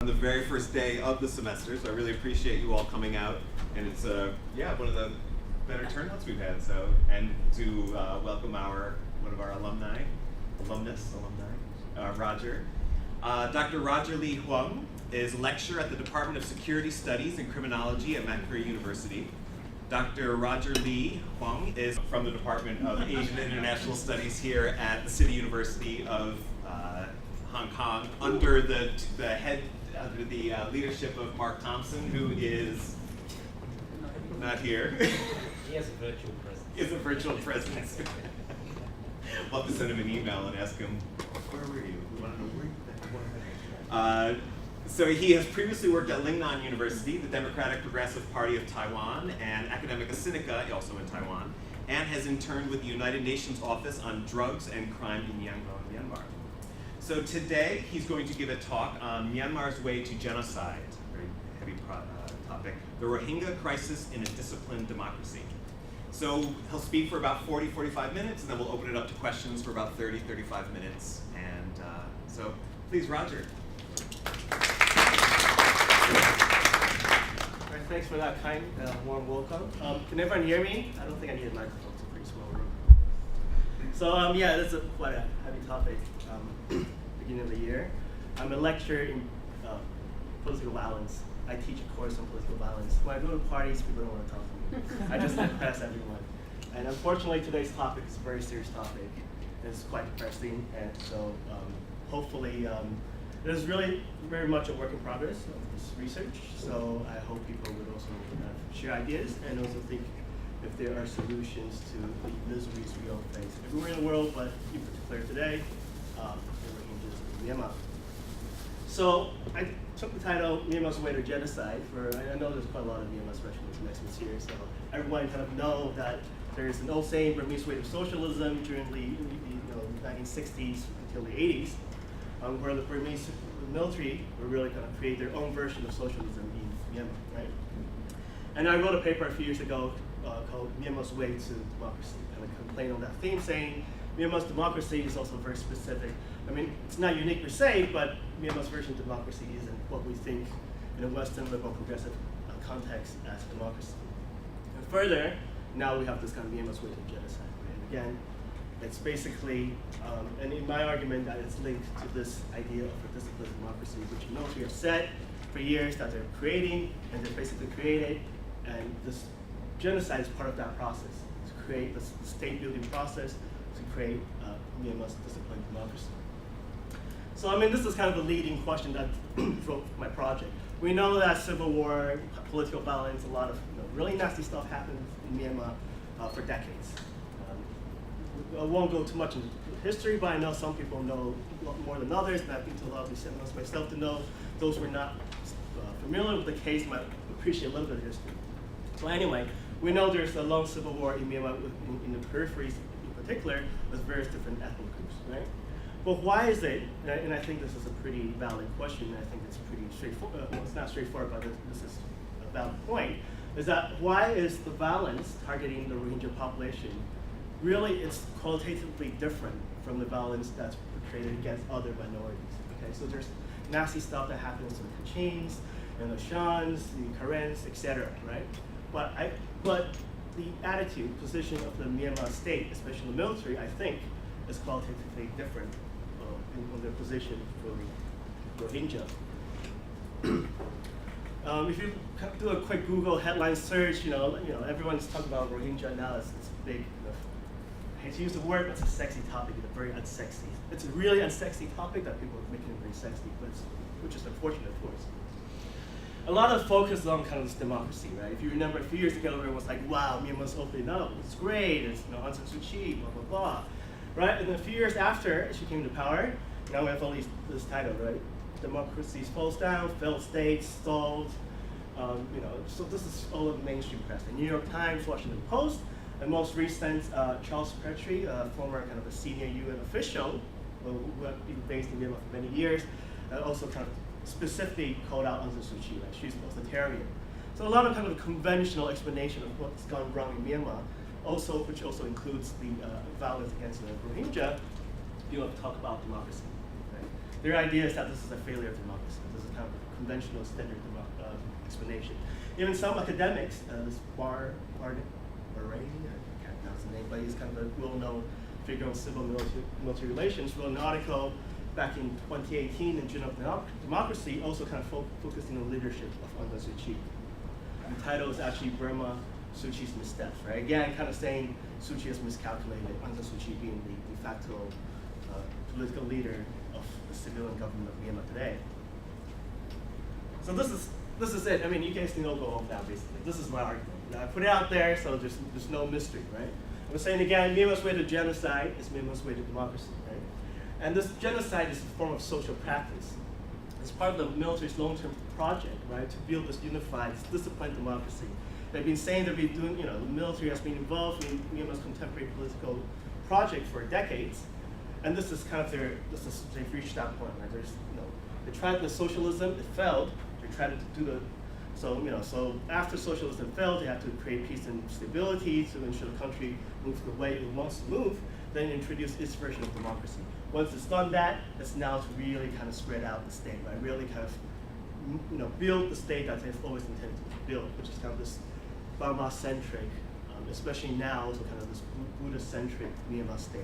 On the very first day of the semester, so I really appreciate you all coming out, and it's one of the better turnouts we've had. So, and to welcome one of our alumni, Roger. Dr. Roger Lee Huang is lecturer at the Department of Security Studies and Criminology at Macquarie University. Dr. Roger Lee Huang is from the Department of Asian and International Studies here at the City University of Hong Kong, under the leadership of Mark Thompson, who is not here. He has a virtual presence. He has a virtual presence. We'll have to send him an email and ask him, where were you? We want to know where you were. So he has previously worked at Lingnan University, the Democratic Progressive Party of Taiwan, and Academica Sinica, also in Taiwan, and has interned with the United Nations Office on Drugs and Crime in Myanmar. So today he's going to give a talk on Myanmar's way to genocide, very heavy topic, the Rohingya crisis in a disciplined democracy. So he'll speak for about 45 minutes, and then we'll open it up to questions for about 35 minutes. And so please, Roger. All right, thanks for that kind, warm welcome. Can everyone hear me? I don't think I need a microphone. It's a pretty small room. So yeah, this is quite a heavy topic. Beginning of the year, I'm a lecturer in political violence. I teach a course on political violence. When I go to parties, people don't want to talk to me. I just impress everyone. And unfortunately, today's topic is a very serious topic. It's quite depressing, and so hopefully, it is really very much a work in progress of this research. So I hope people would also share ideas and also think if there are solutions to the miseries we all face everywhere in the world, but in particular today, in Myanmar. So I took the title Myanmar's Way to Genocide. I know there's quite a lot of Myanmar specialists here, so everyone kind of know that there's an old saying, Burmese way to socialism, during the 1960s until the 80s, where the Burmese military were really kind of create their own version of socialism in Myanmar, right? And I wrote a paper a few years ago called Myanmar's Way to Democracy, kind of complain on that theme, saying Myanmar's democracy is also very specific. I mean, it's not unique per se, but Myanmar's version of democracy isn't what we think in a Western liberal progressive context as democracy. And further, now we have this kind of Myanmar's way to genocide. And again, it's basically, and in my argument, that it's linked to this idea of a disciplined democracy, which we have said for years that they're creating, and they're basically created, and this genocide is part of that process, to create this state building process, to create Myanmar's disciplined democracy. So I mean, this is kind of a leading question that drove my project. We know that civil war, political violence, a lot of really nasty stuff happened in Myanmar for decades. I won't go too much into history, but I know some people know a lot more than others, and I've been to a lot of these seminars myself to know. Those who are not familiar with the case might appreciate a little bit of history. So anyway, we know there's a long civil war in Myanmar, in the peripheries in particular, with various different ethnic groups, right? But why is it, and I think this is a pretty valid question, and I think it's pretty straightforward, well, it's not straightforward, but this is a valid point, is that why is the violence targeting the Rohingya population, really it's qualitatively different from the violence that's portrayed against other minorities, okay? So there's nasty stuff that happens in the Kachins, and the Shans, the Karens, etc., right? But the attitude, position of the Myanmar state, especially the military, I think, is qualitatively different in their position for Rohingya. If you do a quick Google headline search, everyone's talking about Rohingya now. It's big. I hate to use the word, but it's a sexy topic. It's very unsexy. It's a really unsexy topic that people are making it very sexy, which is unfortunate, of course. A lot of focus on kind of this democracy, right? If you remember a few years ago, everyone was like, wow, Myanmar's opening up, it's great, it's Aung San Suu Kyi, blah, blah, blah, right? And then a few years after she came to power, now we have all this title, right? Democracy falls down, failed states, stalled, so this is all of the mainstream press. The New York Times, Washington Post, and most recent, Charles Petrie, former kind of a senior UN official, who had been based in Myanmar for many years, also kind of specifically called out Aung San Suu Kyi, right? She's authoritarian. So a lot of kind of conventional explanation of what's gone wrong in Myanmar, which also includes the violence against the Rohingya, you have to talk about democracy. Right? Their idea is that this is a failure of democracy. This is kind of conventional standard explanation. Even some academics, this Barray, I can't pronounce the name, but he's kind of a well-known figure on civil military relations, wrote an article back in 2018 in Journal of Democracy, also kind of focusing on leadership of Aung San Suu Kyi. The title is actually Burma, Suu Kyi's missteps, right? Again, kind of saying Suu Kyi has miscalculated, Aung San Suu Kyi being the de facto political leader of the civilian government of Myanmar today. So this is it. I mean, you guys can all go home now, basically. This is my argument. Now, I put it out there, so there's no mystery, right? I'm saying again, Myanmar's way to genocide is Myanmar's way to democracy, right? And this genocide is a form of social practice. It's part of the military's long-term project, right, to build this unified, disciplined democracy. They've been saying they've been doing, the military has been involved in Myanmar's contemporary political project for decades, and this is kind of they've reached that point, right? They tried the socialism, it failed. They tried to do so after socialism failed, they had to create peace and stability to ensure the country moves the way it wants to move, then introduce its version of democracy. Once it's done that, it's now to really kind of spread out the state, right? Really kind of, build the state that they've always intended to build, which is kind of this Burma-centric, especially now, so kind of this Buddha-centric Myanmar state.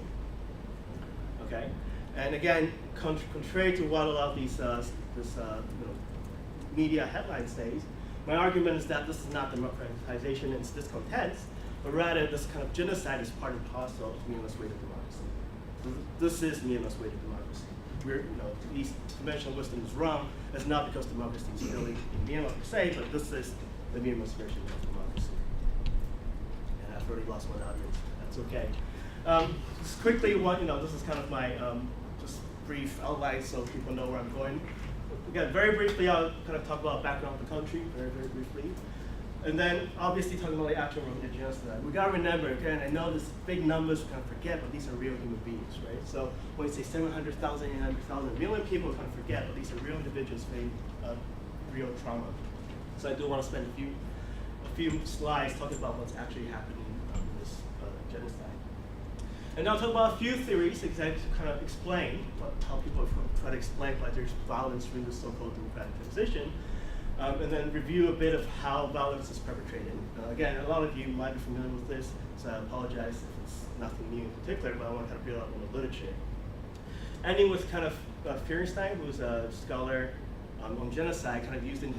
Okay, and again, contrary to what a lot of these media headlines say, my argument is that this is not democratization in its discontent, but rather this kind of genocide is part and parcel of Myanmar's way to democracy. This is Myanmar's way to democracy. These conventional wisdom is wrong. It's not because democracy is really in Myanmar per se, but this is the Myanmar's version of democracy. And I've already lost one audience. That's okay. Just quickly, this is kind of my just brief outline so people know where I'm going. Again, very briefly, I'll kind of talk about background of the country, very, very briefly. And then, obviously, talking about the actual Rohingya genocide. We gotta remember, again, I know this big numbers we kind of forget, but these are real human beings, right? So when you say 700,000, 800,000, million people, we kind of forget, but these are real individuals facing real trauma. So I do want to spend a few slides talking about what's actually happening in this genocide. And I'll talk about a few theories to kind of explain how people try to explain why there's violence during the so-called democratic transition, and then review a bit of how violence is perpetrated. Again, a lot of you might be familiar with this, so I apologize if it's nothing new in particular, but I want to kind of build up on the literature. Ending with kind of Fehrenstein, who's a scholar on genocide, kind of used in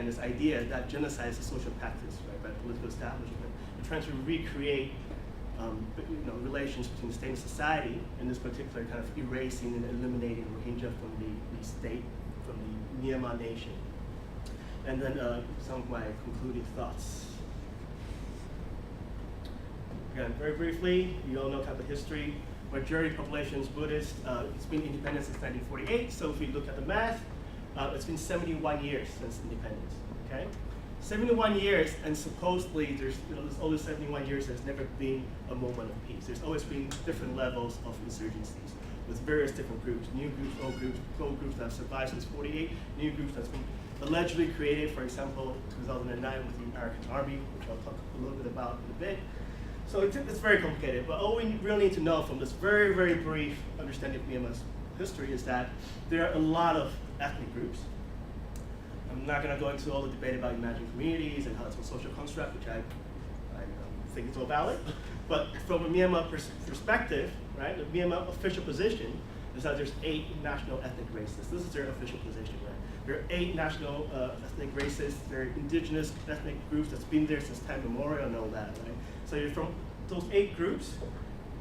this idea that genocide is a social practice, right, by the political establishment, and trying to recreate relations between the state and society, in this particular kind of erasing and eliminating Rohingya from the state, from the Myanmar nation. And then some of my concluding thoughts. Again, very briefly, you all know kind of the history. Majority population is Buddhist. It's been independent since 1948, so if we look at the math, it's been 71 years since independence, okay? 71 years, and supposedly there's over 71 years, there's never been a moment of peace. There's always been different levels of insurgencies with various different groups, new groups, old groups that have survived since 48, new groups that's been allegedly created, for example, 2009 with the American Army, which I'll talk a little bit about in a bit. So it's very complicated, but all we really need to know from this very, very brief understanding of Myanmar's history is that there are a lot of ethnic groups. I'm not going to go into all the debate about imagined communities and how it's a social construct, which I think it's all valid. But from a Myanmar perspective, right, the Myanmar official position is that there's 8 national ethnic races. This is their official position, right? There are 8 national ethnic races. There are indigenous ethnic groups that's been there since time immemorial and all that, right? So you're from those 8 groups,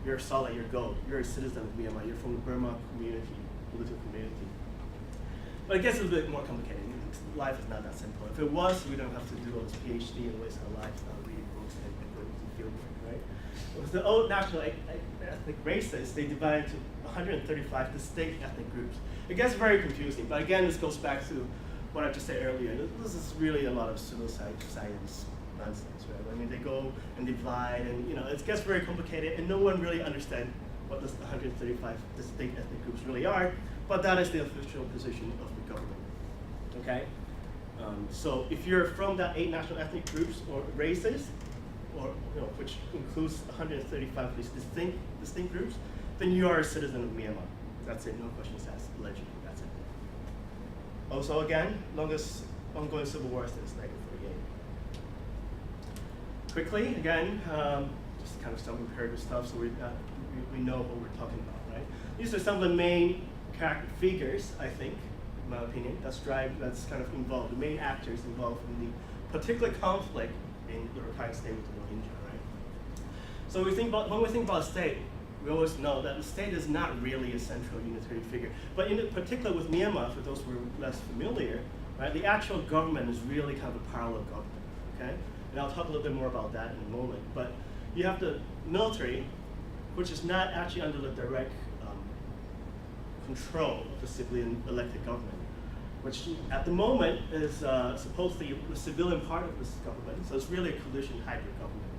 you're solid, you're gold. You're a citizen of Myanmar. You're from the Burma community, political community. But it gets a little bit more complicated. Life is not that simple. If it was, we don't have to do all this PhD and waste our lives reading books and going to field work, right? With the old national ethnic races, they divide into 135 distinct ethnic groups. It gets very confusing, but again, this goes back to what I just said earlier. This is really a lot of pseudoscience nonsense, right? I mean, they go and divide, and it gets very complicated, and no one really understands what this 135 distinct ethnic groups really are, but that is the official position of the government. Okay, so if you're from that 8 national ethnic groups or races, or which includes 135 of these distinct groups, then you are a citizen of Myanmar. That's it. No questions asked. Allegedly, that's it. Also, again, longest ongoing civil war since 1948. Quickly, again, just kind of some comparative stuff so we know what we're talking about, right? These are some of the main character figures, I think, in my opinion, that's kind of involved, the main actors involved in the particular conflict in the Rakhine State with the Rohingya, right? So when we think about a state, we always know that the state is not really a central unitary figure. But in particular with Myanmar, for those who are less familiar, right, the actual government is really kind of a parallel government, okay? And I'll talk a little bit more about that in a moment. But you have the military, which is not actually under the direct control of the civilian elected government, which at the moment is supposedly the civilian part of this government. So it's really a coalition hybrid government.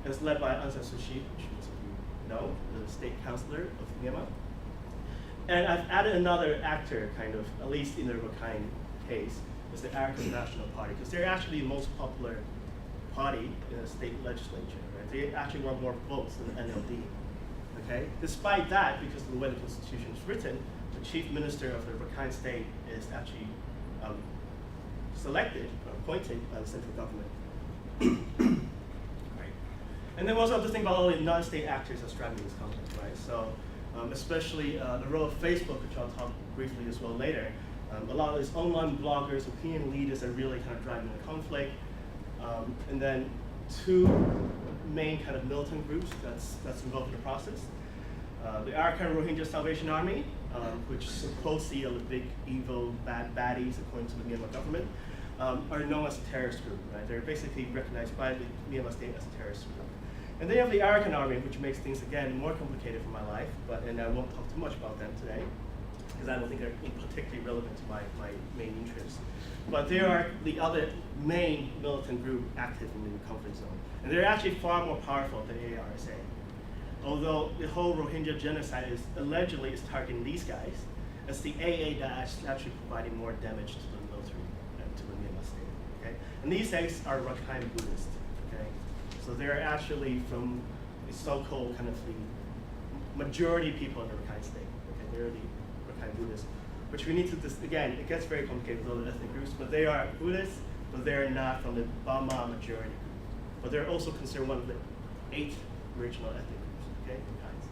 It's led by Aung San Suu Kyi, which most of you know, the state councillor of Myanmar. And I've added another actor, kind of, at least in the Rakhine case, is the Arakan National Party, because they're actually the most popular party in the state legislature, right? They actually want more votes than the NLD, okay? Despite that, because of the way the constitution is written, the chief minister of the Rakhine state is actually selected or appointed by the central government. Right. And then we also have to think about all the non-state actors that's driving this conflict, right? So especially the role of Facebook, which I'll talk briefly as well later. A lot of these online bloggers, opinion leaders are really kind of driving the conflict. And then two main kind of militant groups that's involved in the process. The Arakan Rohingya Salvation Army, which supposedly are the big evil bad baddies according to the Myanmar government, are known as a terrorist group, right? They're basically recognized by the Myanmar state as a terrorist group. And then you have the Arakan Army, which makes things again more complicated for my life, and I won't talk too much about them today, because I don't think they're particularly relevant to my main interests. But they are the other main militant group active in the conflict zone. And they're actually far more powerful than the ARSA. Although the whole Rohingya genocide is allegedly targeting these guys, it's the AA that is actually providing more damage to the military and to the Myanmar state. Okay? And these guys are Rakhine Buddhists. Okay? So they're actually from the so-called kind of the majority people in the Rakhine state. Okay? They're the Rakhine Buddhists, which we need to, again, it gets very complicated with all the ethnic groups, but they are Buddhists, but they're not from the Bama majority group. But they're also considered one of the 8 original ethnic groups, okay, guys?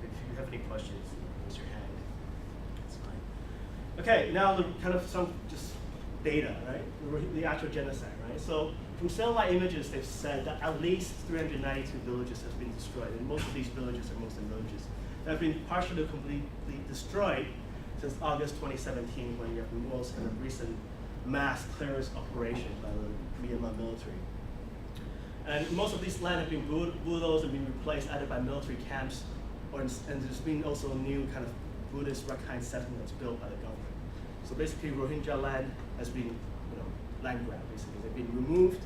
If you have any questions, raise your hand. It's fine. Okay, now the kind of some just data, right? The actual genocide, right? So from satellite images, they've said that at least 392 villages have been destroyed, and most of these villages are Muslim villages that have been partially or completely destroyed since August 2017, when you have the most kind of recent mass clearance operation by the Myanmar military. And most of these land have been bulldozed and been replaced either by military camps, and there's been also a new kind of Buddhist Rakhine settlement that's built by the government. So basically, Rohingya land has been, land grab. Basically, they've been removed.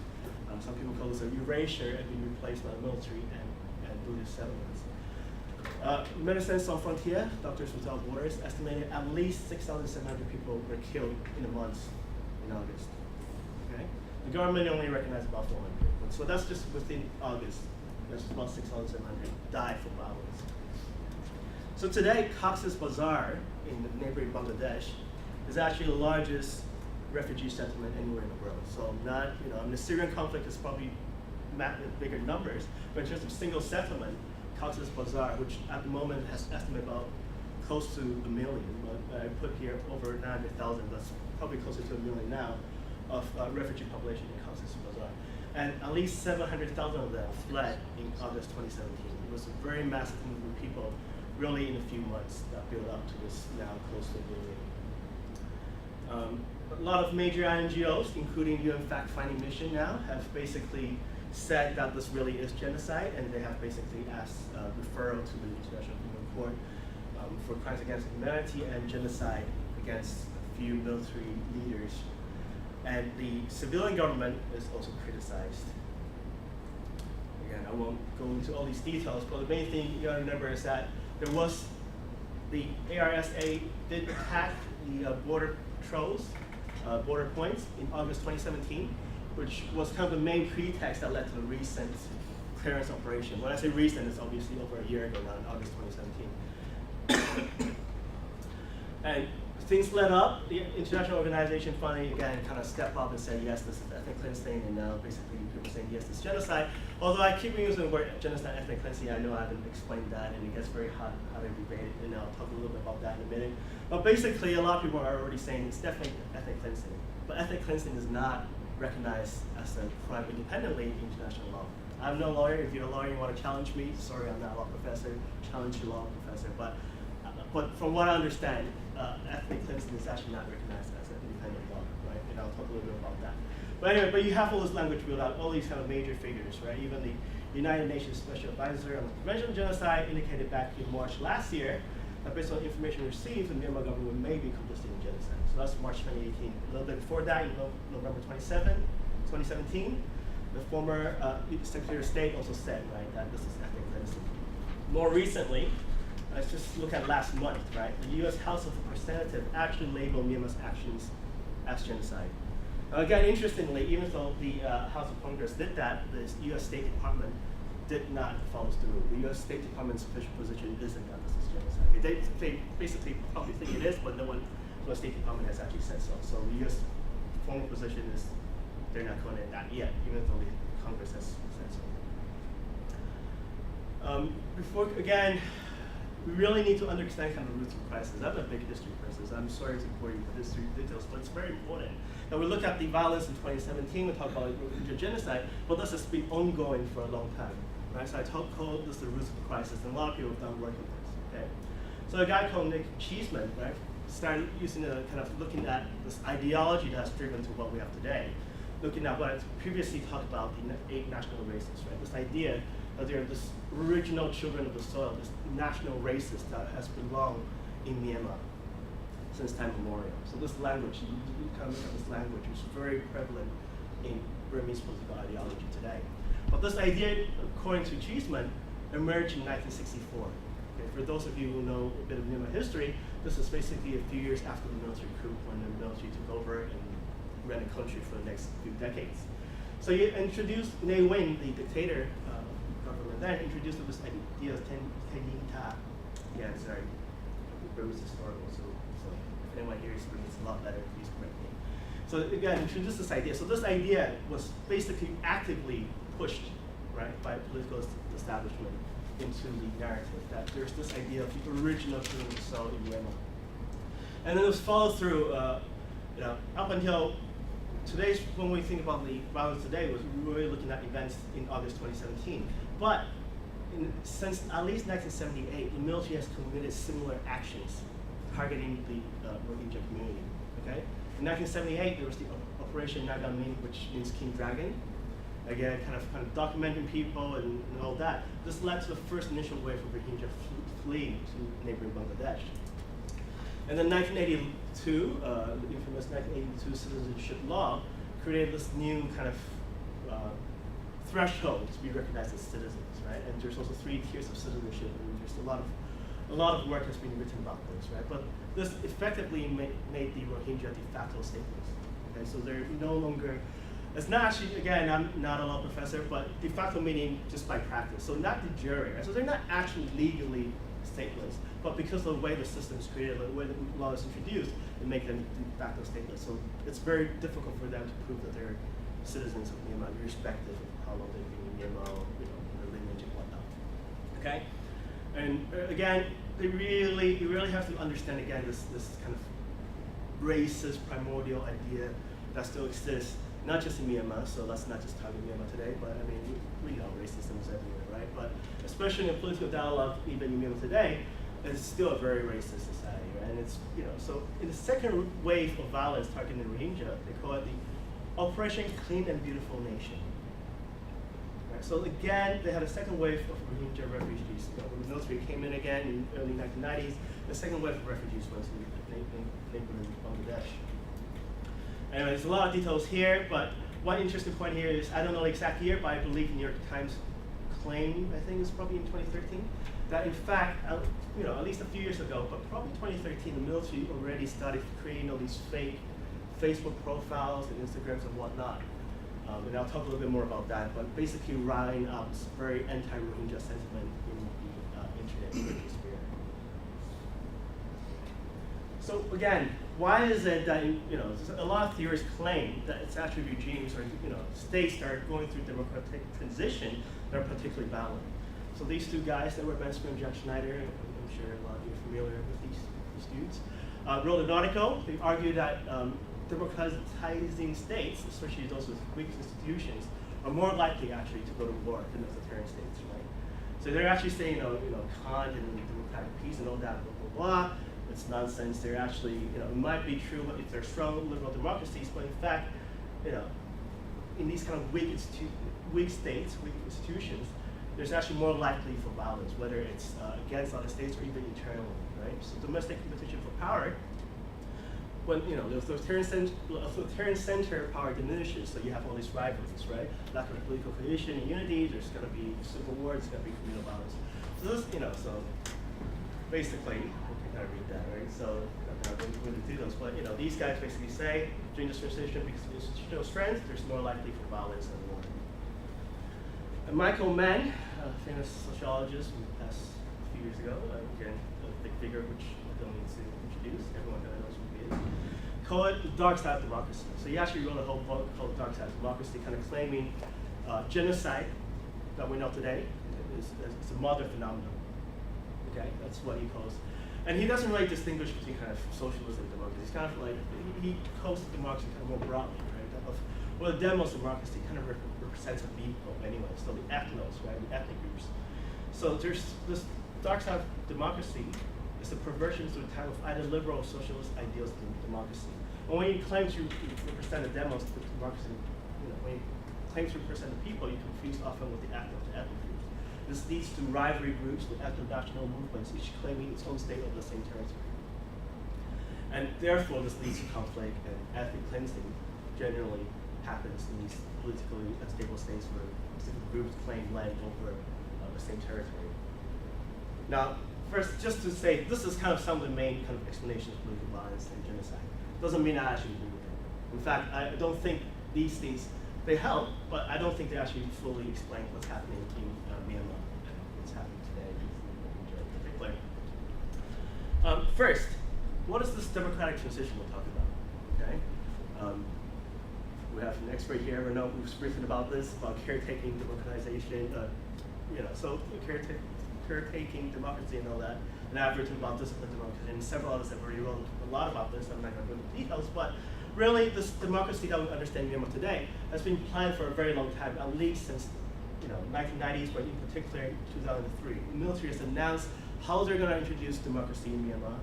Some people call this a erasure, and been replaced by the military and Buddhist settlements. Médecins Sans Frontières, Doctors Without Borders, estimated at least 6,700 people were killed in a month in August. Okay? The government only recognized about 400. So that's just within August. There's about 6,700 died from violence. So today, Cox's Bazar in neighboring Bangladesh is actually the largest refugee settlement anywhere in the world. So not, in the Syrian conflict is probably bigger numbers, but in terms of single settlement, Cox's Bazar, which at the moment has estimated about close to 1 million, but I put here over 900,000, that's probably closer to 1 million now, of refugee population in Cox's Bazar. And at least 700,000 of them fled in August 2017. It was a very massive movement of people, really in a few months, that built up to this now close to 1 million. A lot of major NGOs, including UN Fact-Finding Mission now, have basically said that this really is genocide, and they have basically asked referral to the International Criminal Court for crimes against humanity and genocide against a few military leaders. And the civilian government is also criticized. Again, I won't go into all these details, but the main thing you gotta remember is that there was the ARSA did attack the border patrols, border points in August 2017, which was kind of the main pretext that led to the recent clearance operation. When I say recent, it's obviously over a year ago now, in August 2017. And things let up. The international organization finally again kind of stepped up and said, yes, this is ethnic cleansing, and now basically people saying, yes, this is genocide. Although I keep using the word genocide, ethnic cleansing, I know I haven't explained that, and it gets very hot how to debate it, and I'll talk a little bit about that in a minute. But basically, a lot of people are already saying it's definitely ethnic cleansing. But ethnic cleansing is not recognized as a crime independently in international law. I'm no lawyer. If you're a lawyer and you want to challenge me, sorry, I'm not a law professor, challenge your law professor. But from what I understand, ethnic cleansing is actually not recognized as an independent law, right? And I'll talk a little bit about that. But anyway, but you have all this language built out, all these kind of major figures, right? Even the United Nations Special Advisor on the Prevention of Genocide indicated back in March last year that based on information received, the Myanmar government may be complicit in genocide. So that's March 2018. A little bit before that, in November 2017, the former Secretary of State also said, right, that this is ethnic cleansing. More recently, let's just look at last month, right? The U.S. House of Representatives actually labeled Myanmar's actions as genocide. Again, interestingly, even though the House of Congress did that, the U.S. State Department did not follow through. The U.S. State Department's official position isn't that this is genocide. They basically probably think it is, but no one from the State Department has actually said so. So the U.S. formal position is they're not calling it that yet, even though the Congress has said so. Again, we really need to understand kind of the roots of the crisis. That's a big history crisis. I'm sorry to bore you with history details, but it's very important. Now we look at the violence in 2017, we talk about Rohingya genocide, but this has been ongoing for a long time, right? So I call this the roots of the crisis, and a lot of people have done work on this, okay? So a guy called Nick Cheeseman, right, started using a kind of looking at this ideology that's driven to what we have today, looking at what I previously talked about, the 8 national races, right? This idea that they're this original children of the soil, this national races that has belonged in Myanmar since time immemorial. So this language, you kind of look at this language, which is very prevalent in Burmese political ideology today. But this idea, according to Cheeseman, emerged in 1964. Okay, for those of you who know a bit of Myanmar history, this is basically a few years after the military coup, when the military took over and ran the country for the next few decades. So you introduced Ne Win, the dictator government, then introduced this idea of Tenyinta. Yeah, sorry, Burmese historical, so if anyone here is Burmese, it's a lot better, please correct me. So again, introduced this idea. So this idea was basically actively pushed, right, by political establishment into the narrative that there's this idea of the original children of the soil in Myanmar. And then it was followed through, up until today's, when we think about the violence today, was really looking at events in August 2017. But since at least 1978, the military has committed similar actions targeting the Rohingya community. Okay? In 1978, there was the Operation Nagamin, which means King Dragon. Again, kind of documenting people and all that. This led to the first initial wave of Rohingya fleeing to neighboring Bangladesh. And then 1982, the infamous 1982 citizenship law created this new kind of threshold to be recognized as citizens, right? And there's also 3 tiers of citizenship, and there's a lot of work has been written about this, right? But this effectively made the Rohingya de facto stateless. Okay, so they're no longer. It's not actually, again, I'm not a law professor, but de facto meaning just by practice. So not de jure, right? So they're not actually legally stateless, but because of the way the system is created, the way the law is introduced, it makes them de facto stateless. So it's very difficult for them to prove that they're citizens of Myanmar, irrespective of how long they've been in Myanmar, or their lineage and whatnot. Okay, and again, you really have to understand again this kind of racist primordial idea that still exists, not just in Myanmar. So let's not just target Myanmar today, but I mean we know racism is everywhere, right? But especially in political dialogue, even in Myanmar today, it's still a very racist society, right? And it's so in the second wave of violence targeting the Rohingya, they call it the Operation Clean and Beautiful Nation. Right? So again, they had a second wave of Rohingya refugees. When the military came in again in the early 1990s, the second wave of refugees was in neighboring Bangladesh. Anyway, there's a lot of details here, but one interesting point here is, I don't know the exact year, but I believe New York Times claimed, I think it's probably in 2013, that in fact, at least a few years ago, but probably 2013, the military already started creating all these fake Facebook profiles and Instagrams and whatnot. And I'll talk a little bit more about that, but basically riling up this very anti-Rohingya sentiment in the internet sphere. So again, why is it that a lot of theorists claim that it's actually regimes or states that are going through democratic transition that are particularly violent. So these two guys that were mentioned, Jack Schneider, I'm sure a lot of you are familiar with these dudes, wrote an article. They argued that democratizing states, especially those with weak institutions, are more likely actually to go to war than authoritarian states, right? So they're actually saying, Kant and democratic peace and all that, blah, blah, blah. It's nonsense. They're actually, it might be true if they're strong liberal democracies, but in fact, in these kind of weak states, weak institutions, there's actually more likely for violence, whether it's against other states or even internally, right? So domestic competition for power, when the authoritarian center of power diminishes, so you have all these rivalries, right? Lack of political cohesion and unity. There's going to be civil war. There's going to be communal violence. So this, so basically, we can kind of read that, right? So I'm not going to go into those, but these guys basically say during this transition, because of institutional strength, there's more likely for violence and war. And Michael Mann, a famous sociologist who passed a few years ago, again, a big figure which I don't need to introduce. Everyone kind of knows who he is. Call it the dark side of democracy. So he actually wrote a whole book called The Dark Side of Democracy, kind of claiming genocide that we know today is a modern phenomenon. Okay, that's what he calls. And he doesn't really distinguish between kind of socialism and democracy. He's kind of like, he calls democracy kind of more broadly, right? Well, the demos democracy kind of represents a people anyway, so the ethnos, right, the ethnic groups. So there's this dark side of democracy is the perversion to the type of either liberal or socialist ideals of democracy. And when you claim to represent the demos of democracy, when you claim to represent the people, you confuse often with the ethnos, the ethnic groups. This leads to rivalry groups with ethno-national movements, each claiming its own state of the same territory. And therefore, this leads to conflict and ethnic cleansing generally happens in these politically unstable states where specific groups claim land over the same territory. Now, first, just to say, this is kind of some of the main kind of explanations of political violence and genocide. Doesn't mean I actually agree with them. In fact, I don't think these things, they help, but I don't think they actually fully explain what's happening in Myanmar and what's happening today in particular. First, what is this democratic transition we're talking about? Okay. We have an expert here, Renaud, who's briefing about this, about caretaking democratization, so caretaking democracy and all that. And I've written about disciplined democracy, and several others have already written a lot about this. I'm not going to go into details, but really, this democracy that we understand in Myanmar today has been planned for a very long time, at least since 1990s, but in particular 2003. The military has announced how they're going to introduce democracy in Myanmar,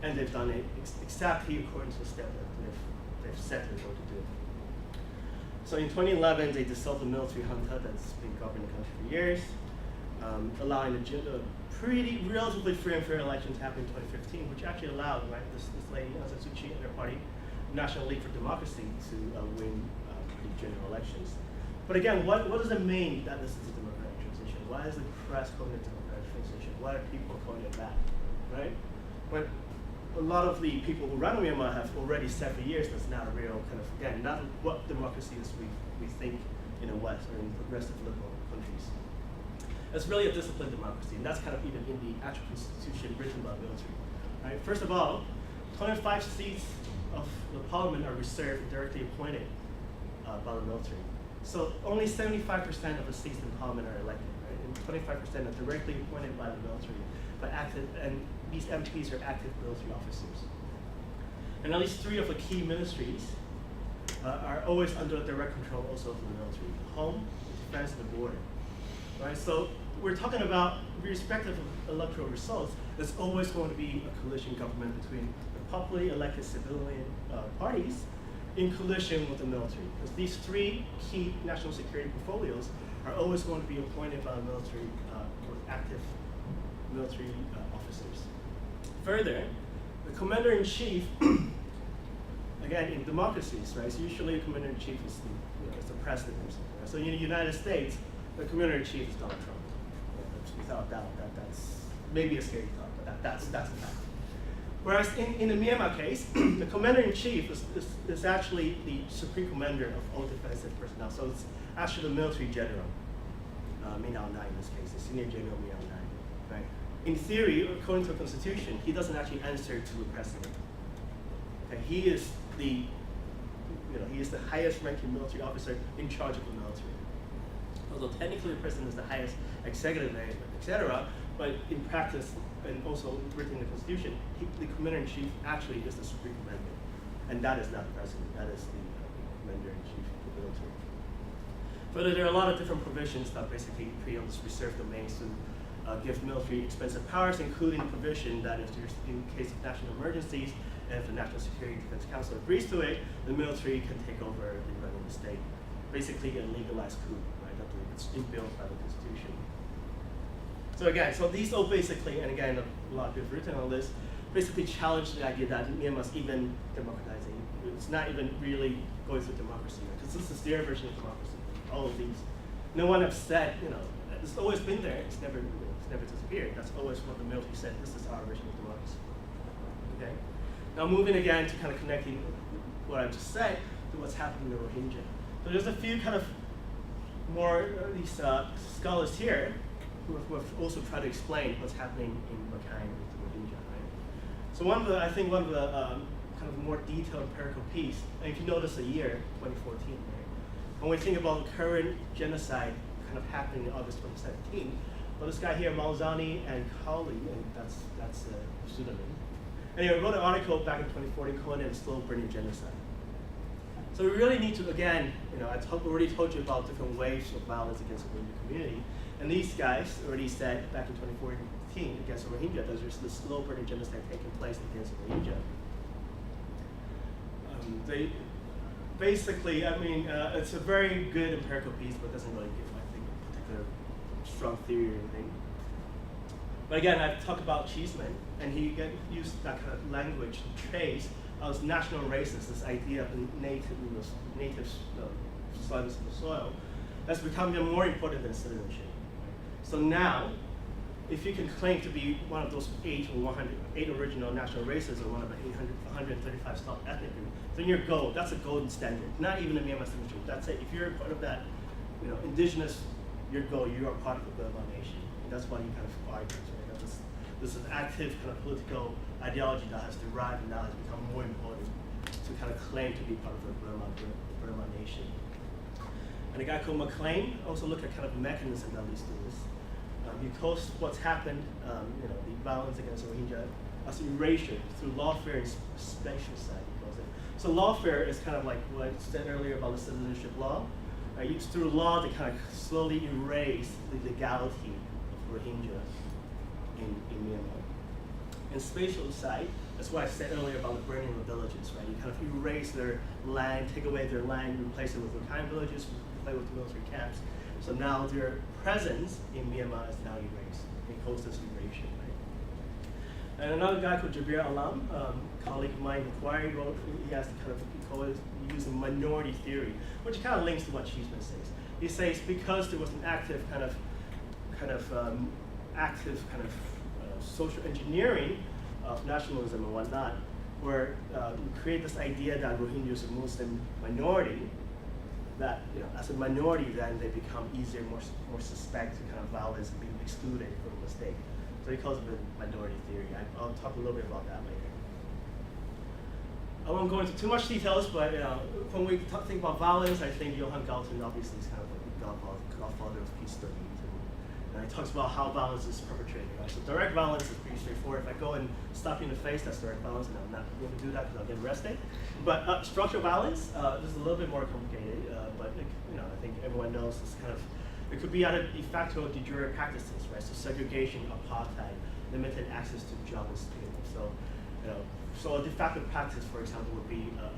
and they've done it exactly according to the step that they've said they're going to do. So in 2011, they dissolved the military junta that's been governing the country for years, allowing a pretty relatively free and fair election to happen in 2015, which actually allowed this lady, Aung San Suu Kyi, and their party, National League for Democracy, to win the general elections. But again, what does it mean that this is a democratic transition? Why is the press calling it a democratic transition? Why are people calling it that, right? But a lot of the people who run Myanmar have already said for years that's not a real kind of, again, not what democracy is we think in the West or in progressive liberal countries. It's really a disciplined democracy, and that's kind of even in the actual constitution written by the military. Right? First of all, 25 seats of the parliament are reserved and directly appointed by the military. So only 75% of the seats in parliament are elected, right? And 25% are directly appointed by the military, and these MPs are active military officers. And at least 3 of the key ministries are always under direct control also of the military: the home, the defense, and the border. Right? So we're talking about, irrespective of electoral results, there's always going to be a coalition government between the popularly elected civilian parties in coalition with the military. Because these 3 key national security portfolios are always going to be appointed by the military with active military officers. Further, the commander-in-chief, again, in democracies, right, so usually a commander-in-chief is the president or something. Right? So in the United States, the commander-in-chief is Donald Trump. Without doubt, that's maybe a scary thought, but that's the fact. Whereas in the Myanmar case, the commander-in-chief is actually the supreme commander of all defensive personnel. So it's actually the military general, Min-Aung Hlaing in this case, the senior general Min-Aung Hlaing, right? In theory, according to the constitution, he doesn't actually answer to the president. Okay, he is the highest ranking military officer in charge of the military. Although technically the president is the highest executive, etc., but in practice and also written in the Constitution, the commander-in-chief actually is the supreme commander, and that is not the president. That is the commander-in-chief of the military. Further, there are a lot of different provisions that basically create these reserve domains to give military expensive powers, including the provision that if there's, in case of national emergencies, and if the National Security Defense Council agrees to it, the military can take over the running of the state. Basically a legalized coup, right? It's inbuilt by the Constitution. So again, so these all basically, and again, a lot of people have written on this, basically challenge the idea that Myanmar is even democratizing. It's not even really going through democracy, because this is their version of democracy. All of these, no one has said, it's always been there. It's never disappeared. That's always what the military said. This is our version of democracy. Okay. Now moving again to kind of connecting what I just said to what's happening in the Rohingya. So there's a few kind of more these scholars here who have also tried to explain what's happening in Rakhine with the Rohingya. Right? So I think one of the kind of more detailed empirical piece, and if you notice the year 2014, right? When we think about the current genocide kind of happening in August 2017, well, this guy here, Malzani and Cowley, and that's a pseudonym. Anyway, I wrote an article back in 2014 calling it a slow burning genocide. So we really need to, again, I already told you about different waves of violence against the Rohingya community. And these guys already said back in 2014 against the Rohingya that there's this slow burning genocide taking place against the Rohingya. They basically, it's a very good empirical piece, but doesn't really give, I think, a particular strong theory or anything. But again, I've talked about Cheeseman, and he used that kind of language to trace as national races, this idea of native sons of the soil, that's becoming more important than citizenship. So now, if you can claim to be one of those 8 original national races or one of the 135 stock ethnic groups, then you're gold. That's a golden standard. Not even a Myanmar citizenship. That's it. If you're part of that, indigenous, you're gold. You are part of the Burma nation. And that's what he kind of argues, right? That this is an active kind of political ideology that has derived and now has become more important to kind of claim to be part of the Burma nation. And a guy called McLean also looked at kind of mechanism that leads to this. He calls what's happened, the violence against Rohingya, as erasure through lawfare and spatial side, he calls it. So lawfare is kind of like what I said earlier about the citizenship law. It's through law to kind of slowly erase the legality of Rohingya in Myanmar. And spatial side, that's what I said earlier about the burning of villages, right? You kind of erase their land, take away their land, replace it with Rakhine villages, replace with military camps. So now their presence in Myanmar is now erased. It calls this erasure, right? And another guy called Jabir Alam, colleague of mine in Macquarie, he has to kind of use a minority theory, which kind of links to what Cheeseman says. He says because there was an active social engineering of nationalism and whatnot, where you create this idea that Rohingya is a Muslim minority, that as a minority then they become easier, more suspect to kind of violence and being excluded from the state. So he calls it the minority theory. I'll talk a little bit about that later. I won't go into too much details, but when we think about violence, I think Johan Galton obviously is kind of like the godfather of peace studies. And he talks about how violence is perpetrated, right? So direct violence is pretty straightforward. If I go and slap you in the face, that's direct violence, and I'm not going to do that because I'll get arrested. But structural violence is a little bit more complicated, but I think everyone knows it's kind of, it could be either de facto or de jure practices, right? So segregation, apartheid, limited access to job and skill. So a de facto practice, for example, would be a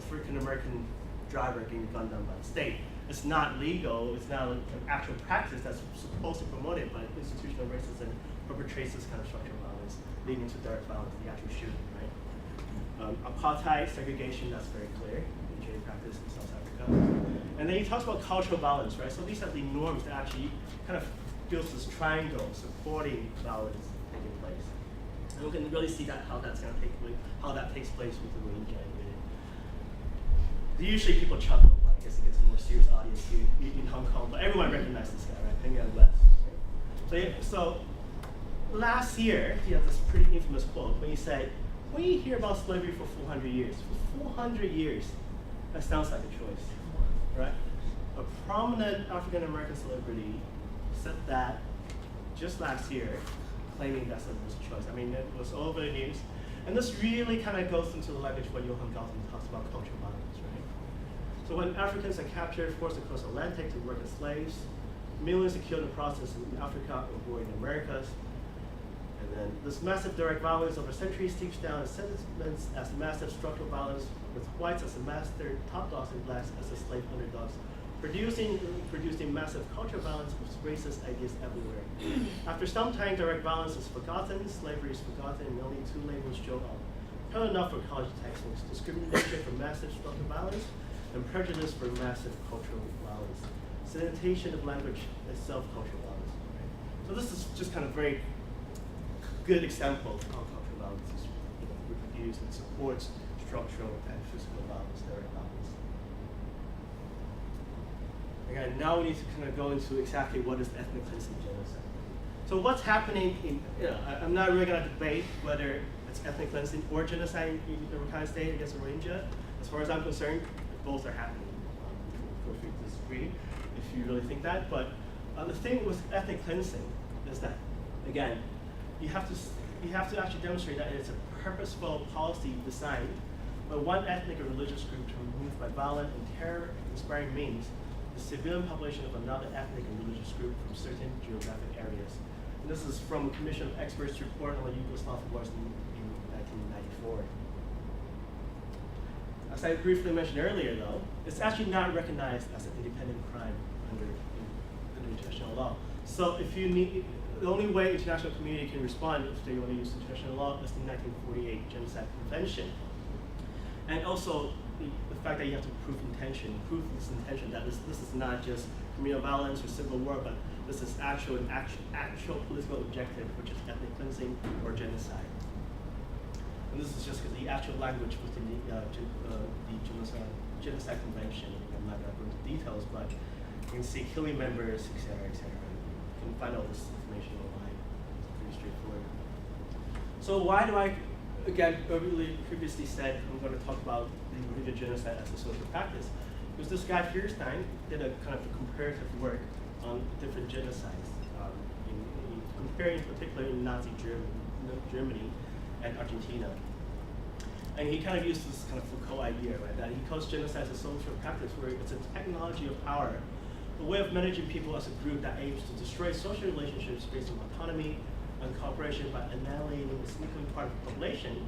African American driver getting gunned down by the state. It's not legal, it's not an actual practice that's supposed to promote it, but institutional racism perpetrates this kind of structural violence, leading to direct violence, the actual shooting, right? Apartheid, segregation, that's very clear, in practice in South Africa. And then he talks about cultural violence, right? So these are the norms that actually kind of builds this triangle supporting violence taking place. And we can really see how that takes place with the Rohingya. Usually people chuckle, I guess it gets a more serious audience here in Hong Kong, but everyone recognizes this guy, right? Hanging out west. Right? So last year, he had this pretty infamous quote when he said, we hear about slavery for 400 years. For 400 years, that sounds like a choice, right? A prominent African-American celebrity said that just last year, claiming that slavery was a choice. I mean, it was all over the news. And this really kind of goes into the language what Huang talks about cultural violence, right? So when Africans are captured, forced across the Atlantic to work as slaves, millions are killed in the process in Africa or in the Americas. And then this massive direct violence over centuries seeps down in sentiments as massive structural violence with whites as the master, top dogs, and blacks as the slave underdogs, producing massive cultural violence with racist ideas everywhere. After some time, direct violence is forgotten, slavery is forgotten, and only two labels show up. Not enough for college textbooks: discrimination for massive structural violence and prejudice for massive cultural violence. Sedimentation of language itself, cultural violence. Right? So this is just kind of very good example of how cultural violence is reproduced and supports structural and physical violence, direct violence. Again, now we need to kind of go into exactly what is ethnic cleansing genocide. So what's happening in, I'm not really going to debate whether it's ethnic cleansing or genocide in the Rakhine State against the Rohingya. As far as I'm concerned, both are happening. Feel free to disagree if you really think that. But the thing with ethnic cleansing is that, again, you have to actually demonstrate that it's a purposeful policy designed by one ethnic or religious group to remove by violent and terror-inspiring means the civilian population of another ethnic and religious group from certain geographic areas. And this is from a commission of experts report on the Yugoslav wars in 1994. As I briefly mentioned earlier, though, it's actually not recognized as an independent crime under international law. So if you need, the only way international community can respond if they want to use international law is the 1948 Genocide Convention. And also the fact that you have to prove this intention that this is not just communal violence or civil war, but this is actual political objective, which is ethnic cleansing or genocide. And this is just because the actual language within the Genocide Convention. I'm not going to go into details, but you can see killing members, etc., etc. You can find all this information online. It's pretty straightforward. So why do I, again, previously said I'm going to talk about the Rohingya genocide as a social practice? Because this guy Fierstein did a kind of a comparative work on different genocides, comparing particularly in Nazi Germany and Argentina. And he kind of used this kind of Foucault idea, right, that he calls genocide as a social practice where it's a technology of power, a way of managing people as a group that aims to destroy social relationships based on autonomy and cooperation by annihilating a significant part of the population,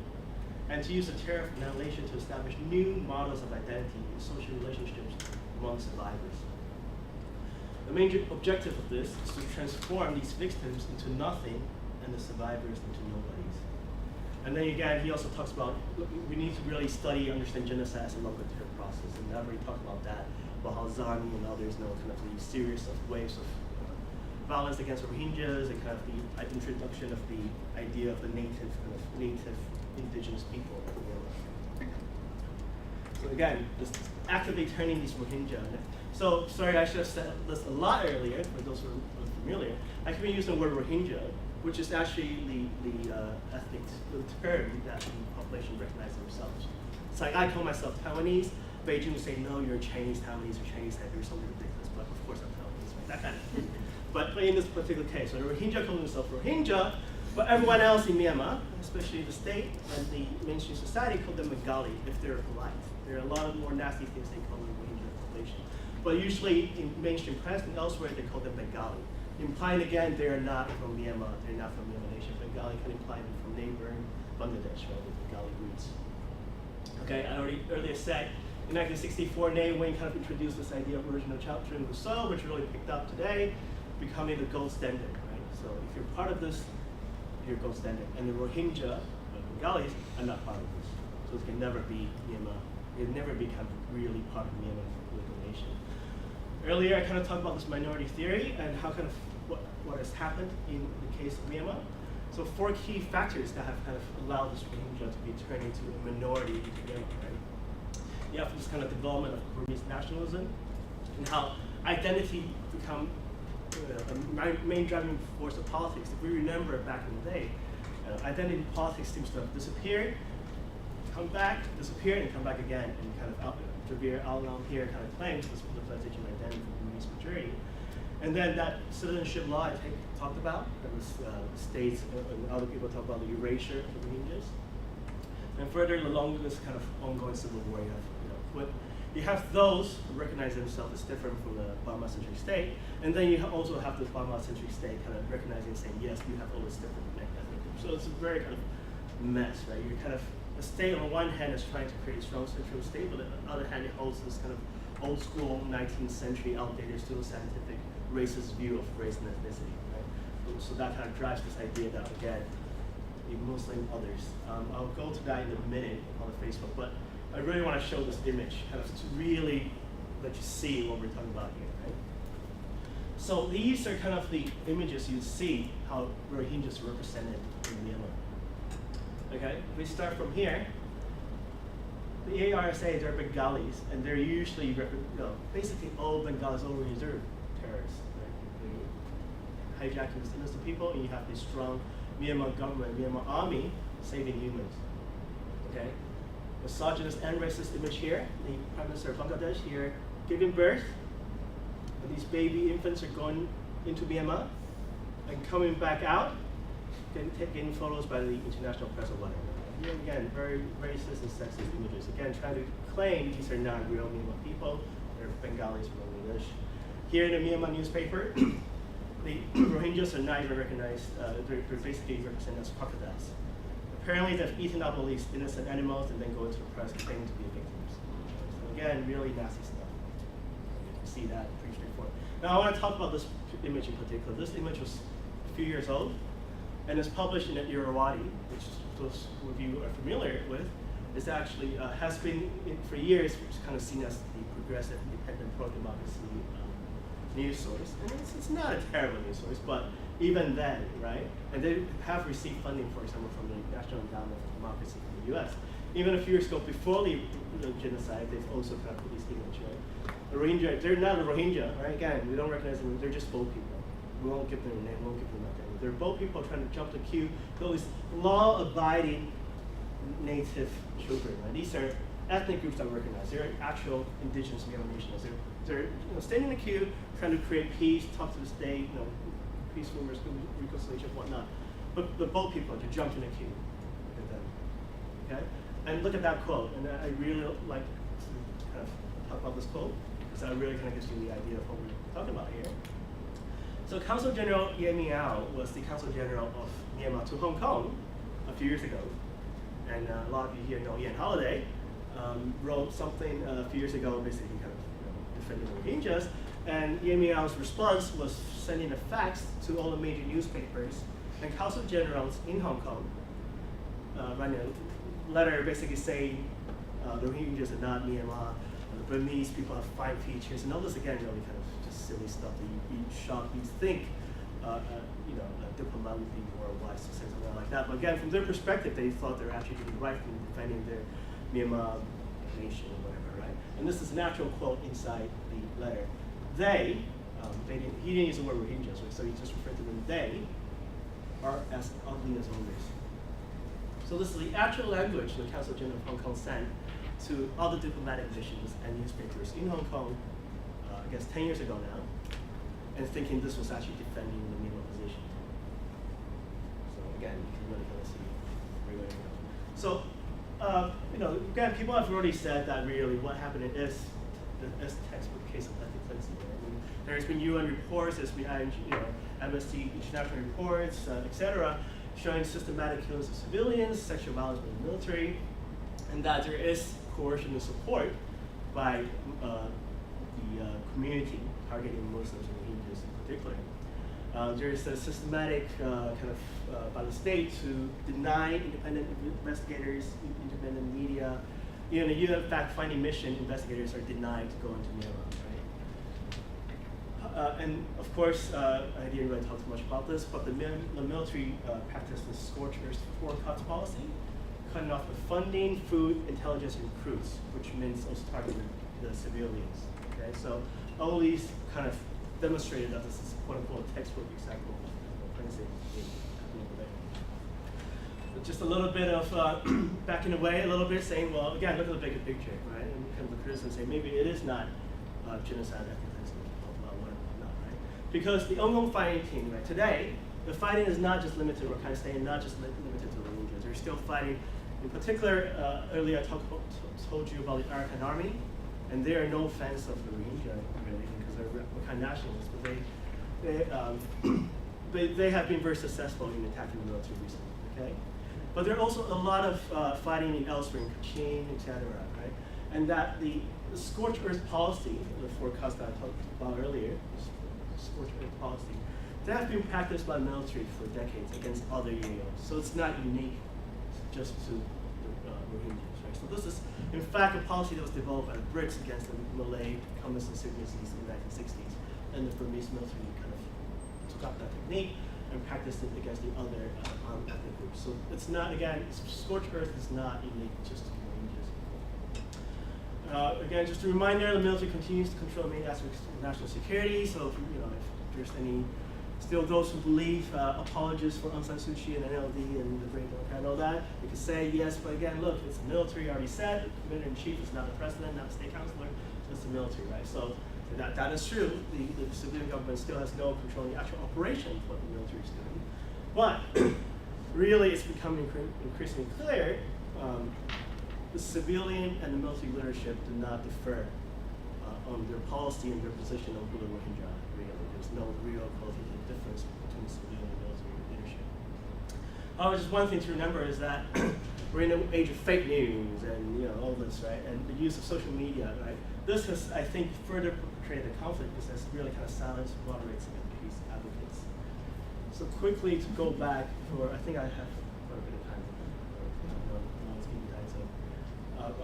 and to use the terror of annihilation to establish new models of identity in social relationships among survivors. The main objective of this is to transform these victims into nothing and the survivors into nobodies. And then again, he also talks about, look, we need to really study and understand genocide as a longer-term process, and I've already talked about that, about how Zani and others know kind of the series of waves of violence against Rohingyas and kind of the introduction of the idea of the native indigenous people. So again, just actively turning these Rohingya. So sorry, I should have said this a lot earlier for those who are familiar. I keep using the word Rohingya, which is actually the ethnic term that the population recognizes themselves. It's like I call myself Taiwanese. Beijing would say, no, you're Chinese Taiwanese or Chinese Taipei or something ridiculous, but of course I'm Taiwanese, right? That kind of thing. But in this particular case, so the Rohingya call themselves Rohingya, but everyone else in Myanmar, especially the state and the mainstream society, call them Bengali if they're polite. There are a lot of more nasty things they call the Rohingya population. But usually in mainstream press and elsewhere, they call them Bengali. Implying again, they are not from Myanmar, they're not from Myanmar nation. Bengali can imply them from neighboring Bangladesh, right, with Bengali roots. Okay, I already earlier said, in 1964, Ne Wing kind of introduced this idea of original chapter in the soul, which really picked up today, becoming the gold standard, right? So if you're part of this, you're gold standard. And the Rohingya, Bengalis, are not part of this. So it can never be Myanmar. It can never become really part of Myanmar as a political nation. Earlier, I kind of talked about this minority theory and how kind of what has happened in the case of Myanmar. So 4 key factors that have kind of allowed this Rohingya to be turned into a minority in Myanmar, right? You have this kind of development of Burmese nationalism and how identity become a main driving force of politics. If we remember back in the day, identity politics seems to have disappeared, come back, disappear, and come back again, and kind of Javier Al-Nam here kind of claims this politicization identity for Burmese majority. And then that citizenship law I talked about, that was states and other people talk about the erasure of the Rohingyas. And further along this kind of ongoing civil war, you have those who recognize themselves as different from the Burma-centric state, and then you also have the Burma-centric state kind of recognizing and saying, yes, you have all this different ethnic groups. So it's a very kind of mess, right? You're kind of, the state on one hand is trying to create a strong central state, but on the other hand, it holds this kind of old school 19th century outdated pseudo-scientific racist view of race and ethnicity, right? So that kind of drives this idea that, again, the Muslim others. I'll go to that in a minute on the Facebook, but I really want to show this image, kind of to really let you see what we're talking about here, right? So these are kind of the images you see how Rohingyas are represented in Myanmar. Okay, we start from here. The ARSA, they're Bengalis, and they're usually, basically all Bengalis, all reserve terrorists, right? They're hijacking innocent people, and you have this strong Myanmar government, Myanmar army saving humans. Okay, misogynist and racist image here. The Prime Minister of Bangladesh here giving birth, and these baby infants are going into Myanmar and coming back out, getting photos by the international press or whatever. Here again, very racist and sexist images. Again, trying to claim these are not real Myanmar people, they're Bengalis from Bangladesh. Here in the Myanmar newspaper, the Rohingyas are not even recognized, they're basically represented as crocodiles. Apparently they've eaten up all these innocent animals and then go into the press claiming to be victims. So again, really nasty stuff. You can see that pretty straightforward. Now I want to talk about this image in particular. This image was a few years old, and it's published in Irrawaddy, which those of you are familiar with, is actually has been for years kind of seen as the progressive, independent, pro-democracy news source. And it's not a terrible news source, but even then, right? And they have received funding, for example, from the National Endowment for Democracy in the U.S. Even a few years ago, before the genocide, they've also kind of put this image, right? The Rohingya, they're not a Rohingya, right? Again, we don't recognize them, they're just boat people. We won't give them a name, we won't give them nothing. They're boat people trying to jump the queue, all these law-abiding native children, right? These are ethnic groups that we recognize. They're actual indigenous Myanmar nationals. They're standing in the queue, trying to create peace, talk to the state, peaceful reconciliation, whatnot. But the boat people, they jumped in the queue. Okay? And look at that quote. And I really like to kind of talk about this quote, because that really kind of gives you the idea of what we're talking about here. So Consul General Ye Miao was the Consul General of Myanmar to Hong Kong a few years ago. And a lot of you here know Ian Holliday wrote something a few years ago, basically kind of defending the Rohingyas. And Ye Miao's response was sending a fax to all the major newspapers and consul generals in Hong Kong, writing a letter basically saying the Rohingyas are not Myanmar, the Burmese people have fine features, and all this again really kind of just silly stuff that you'd shock, you'd think a diplomat would be more wise to say something like that. But again, from their perspective, they thought they were actually doing right in defending their Myanmar nation or whatever, right? And this is an actual quote inside the letter. He didn't use the word Rohingyas, so he just referred to them, they are as ugly as ogres. So this is the actual language the Consul General of Hong Kong sent to other diplomatic missions and newspapers in Hong Kong, I guess 10 years ago now, and thinking this was actually defending the Myanmar position. So again, you can really kind of see where we're going. So, again, people have already said that really what happened is textbook case of ethnic cleansing. There's been UN reports, there's been Amnesty International reports, etc., showing systematic killings of civilians, sexual violence by the military, and that there is coercion and support by the community targeting Muslims and Rohingyas in particular. There is a systematic by the state to deny independent investigators, independent media. The UN fact-finding mission investigators are denied to go into Myanmar, right? And of course, I didn't really talk too much about this, but the military practiced the scorchers for cuts policy, cutting off the funding, food, intelligence, and recruits, which means also targeting the civilians. Okay, so all these kind of demonstrated that this is quote-unquote textbook example of cleansing happening over there. just a little bit of backing away a little bit, saying, well, again, look at the bigger picture, right? And kind of the criticism say maybe it is not genocide, ethnicism, whatnot, right? Because the ongoing fighting team, right, today, the fighting is not just limited to Rakhine State and not just limited to Rohingyas. They're still fighting. In particular, earlier I told you about the Arakan Army, and they are no fans of the Rohingya, really, because they're Rakhine nationalists, but they have been very successful in attacking the military recently, okay? But there are also a lot of fighting in elsewhere, in Kachin, etc., right? And that the scorched earth policy, the forecast that I talked about earlier, the scorched earth policy, that has been practiced by the military for decades against other EAOs. So it's not unique just to the Rohingyas, right? So this is, in fact, a policy that was developed by the Brits against the Malay communists and Sudanese in the 1960s. And the Burmese military kind of took up that technique and practiced it against the other armed ethnic groups. So it's not, again, scorched earth is not unique just to the Rohingyas. Again, just a reminder, the military continues to control main aspects of national security. So if there's any, still those who believe apologists for Aung San Suu Kyi and NLD and the Great Democrat and all that, you can say yes, but again, look, it's the military already said, the commander-in-chief is not the president, not the state councilor, it's the military, right? So that is true. The civilian government still has no control in the actual operation of what the military is doing. But really, it's becoming increasingly clear the civilian and the military leadership do not differ on their policy and their position on who the Rohingya really. There's no real qualitative difference between civilian and military leadership. Just one thing to remember is that we're in an age of fake news and all this, right? And the use of social media, right? This has, I think, further perpetrated the conflict because it's really kind of silenced moderates and peace advocates. So quickly to go back for, I think I have quite a bit of time. Let's give you time. So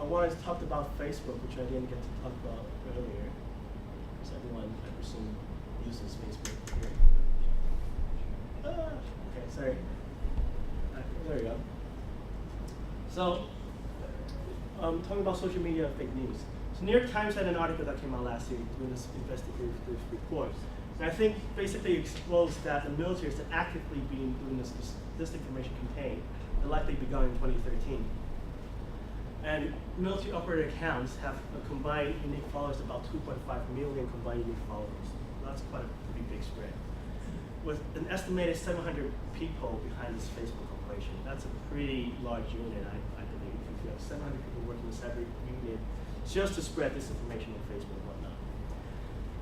I wanted to talk about Facebook, which I didn't get to talk about earlier. Because everyone, I presume, uses Facebook here. Okay, sorry. There we go. So, talking about social media and fake news. So New York Times had an article that came out last year doing this investigative report. And I think basically exposed that the military is actively doing this disinformation campaign that likely begun in 2013. And military operator accounts have a combined unique followers of about 2.5 million combined unique followers. That's quite a pretty big spread. With an estimated 700 people behind this Facebook operation. That's a pretty large unit, I believe. If you have 700 people working in a separate unit just to spread disinformation on Facebook and whatnot.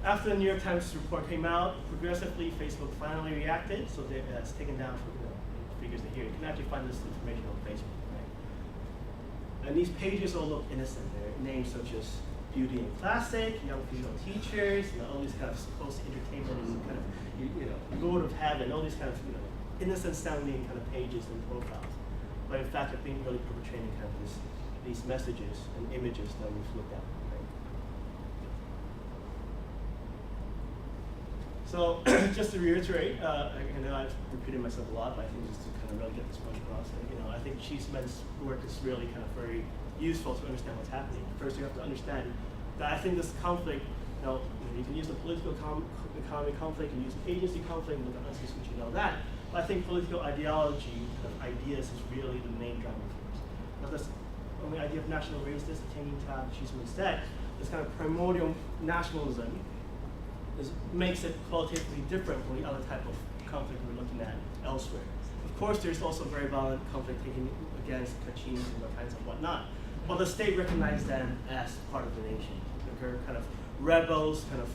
After the New York Times report came out, progressively Facebook finally reacted, so it's taken down for figures here. You can actually find this information on Facebook, right? And these pages all look innocent. They're names such as Beauty and Classic, Young Female Teachers, all these kind of supposed entertainment and kind of, Lord of Heaven, all these kind of, innocent sounding kind of pages and profiles. But in fact, they've been really perpetrating kind of these messages and images that we've looked at. Right? So just to reiterate, I know I've repeated myself a lot, but I think just to kind of really get this point across, I think Cheeseman's work is really kind of very useful to understand what's happening. First, you have to understand that I think this conflict, you can use the political economic conflict, you can use agency conflict, look at Aung San Suu Kyi and all that. But I think political ideology, kind of ideas, is really the main driving force. Now, this only idea of national raceness, Tangin Tab, Cheeseman said, this kind of primordial nationalism makes it qualitatively different from the other type of conflict we're looking at elsewhere. Of course, there's also very violent conflict taken against Kachin and Rakhines and whatnot. But the state recognized them as part of the nation. They're kind of rebels, kind of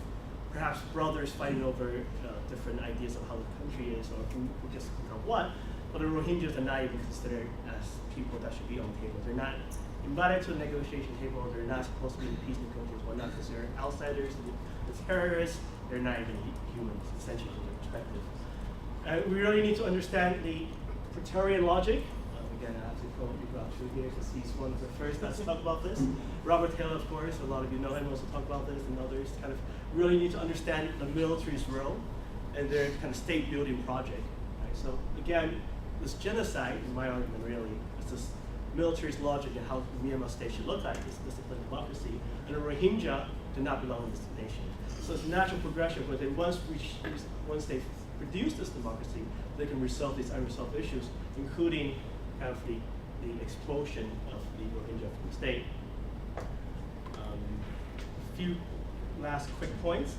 perhaps brothers fighting over different ideas of how the country is or who gets to control what. But the Rohingyas are not even considered as people that should be on the table. They're not invited to a negotiation table. They're not supposed to be in peace negotiations. Whatnot, because they're outsiders, they're terrorists. They're not even humans, essentially, from their perspective. We really need to understand the Praetorian logic. Again, I have to call you out through here because he's one of the first that's talked about this. Robert Taylor, of course, a lot of you know him, also talk about this, and others kind of really need to understand the military's role and their kind of state building project. Right? So again, this genocide, in my argument, really, is this military's logic and how the Myanmar state should look like, this disciplined democracy, and the Rohingya do not belong in this nation. So it's a natural progression where they once they produce this democracy, they can resolve these unresolved issues, including kind of the expulsion of the Rohingya from the state. Few last quick points.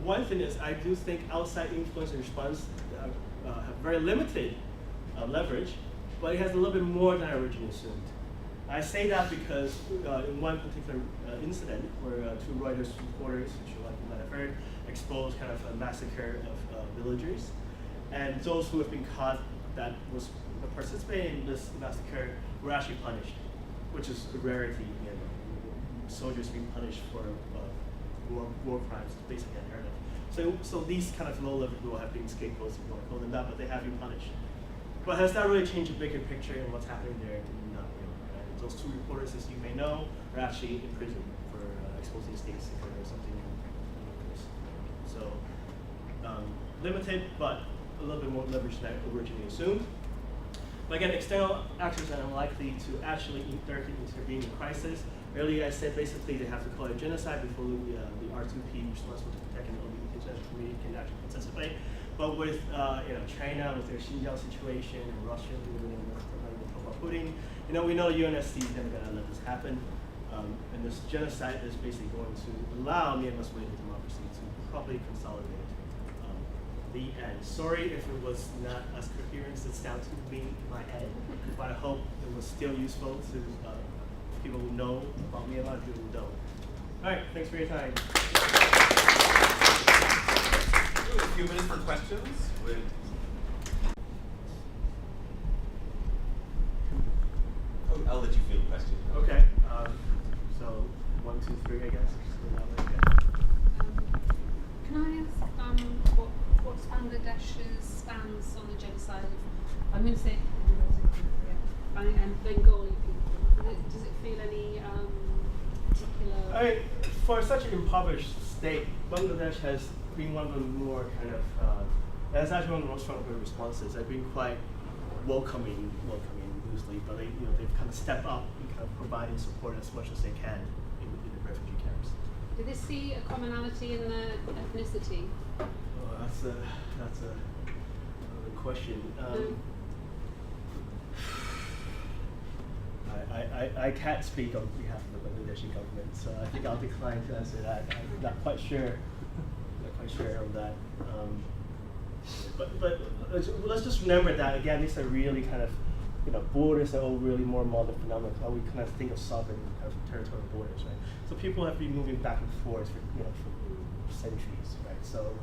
One thing is I do think outside influence and response have very limited leverage, but it has a little bit more than I originally assumed. I say that because in one particular incident where two Reuters reporters, which you might have heard, exposed kind of a massacre of villagers, and those who have been caught that was participating in this massacre were actually punished, which is a rarity. You know, soldiers being punished for war crimes is basically unheard of. So these kind of low-level people have been scapegoats, if you want to call them that, but they have been punished. But has that really changed the bigger picture and what's happening there? Not really. Those two reporters, as you may know, are actually in prison for exposing state secret or something like this. So limited, but a little bit more leverage than I originally assumed. But again, external actors are unlikely to actually directly intervene in crisis. Earlier I said basically they have to call it genocide before the R2P responsible to protect and the international community can actually participate. But with China, with their Xinjiang situation, and Russia, we don't even talk about Putin, we know UNSC is never going to let this happen. And this genocide is basically going to allow Myanmar's way to democracy to properly consolidate. The end. Sorry if it was not as coherent as it sounded to me in my head, but I hope it was still useful to people who know about Myanmar and people who don't. All right, thanks for your time. A few minutes for questions. I'll let you field the question. Okay. So 1, 2, 3, I guess. Can I ask what's Bangladesh's stance on the genocide of, I'm going to say, and Bengali people? Does it feel any particular? For such an impoverished state, Bangladesh has been one of the more kind of, that's actually one of the most stronger responses. They've been quite welcoming loosely, but they've kind of stepped up and kind of providing support as much as they can in the refugee camps. Do they see a commonality in the ethnicity? Oh, that's a question. I can't speak on behalf of the Bangladeshi government, so I think I'll decline to answer that. I'm not quite sure. On that. But let's just remember that again. These are really kind of borders are all really more modern phenomena. How we kind of think of sovereign kind of territorial borders, right? So people have been moving back and forth for centuries, right? So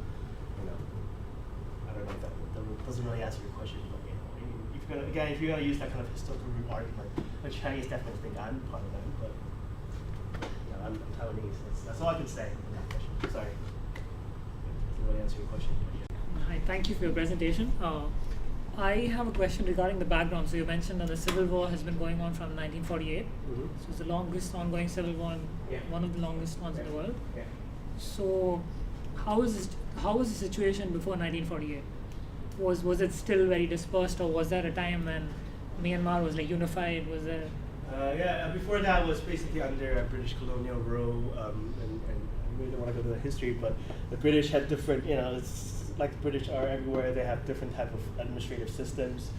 I don't know if that doesn't really answer your question, but if you're gonna use that kind of historical root argument, the Chinese definitely think I'm part of them, but I'm Taiwanese. That's all I can say on that question. Sorry, doesn't really answer your question. Hi, thank you for your presentation. I have a question regarding the background. So you mentioned that the civil war has been going on from 1948. Mm-hmm. So it's the longest ongoing civil war, one of the longest ones in the world. Yeah. So how was the situation before 1948? Was it still very dispersed, or was there a time when Myanmar was like unified? Was there? Before that was basically under British colonial rule, and I really don't want to go to the history, but the British had different, it's like the British are everywhere. They have different type of administrative systems,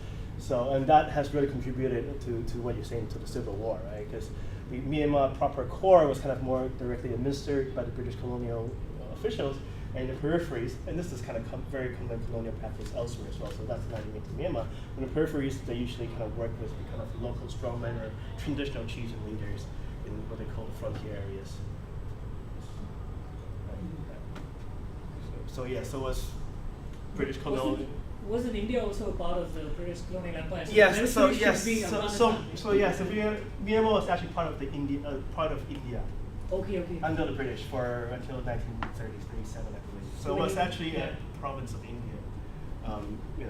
and that has really contributed to what you're saying, to the civil war, right? Because the Myanmar proper core was kind of more directly administered by the British colonial officials, and the peripheries, and this is kind of very common colonial practice elsewhere as well, so that's not unique to Myanmar. In the peripheries, they usually kind of work with the kind of local strongmen or traditional chiefs and leaders in what they call the frontier areas. So was British colonial. Wasn't India also a part of the British colonial empire? Yes. Myanmar was actually part of India. Okay. Under the British until 1937, I believe. So it was actually a province of India,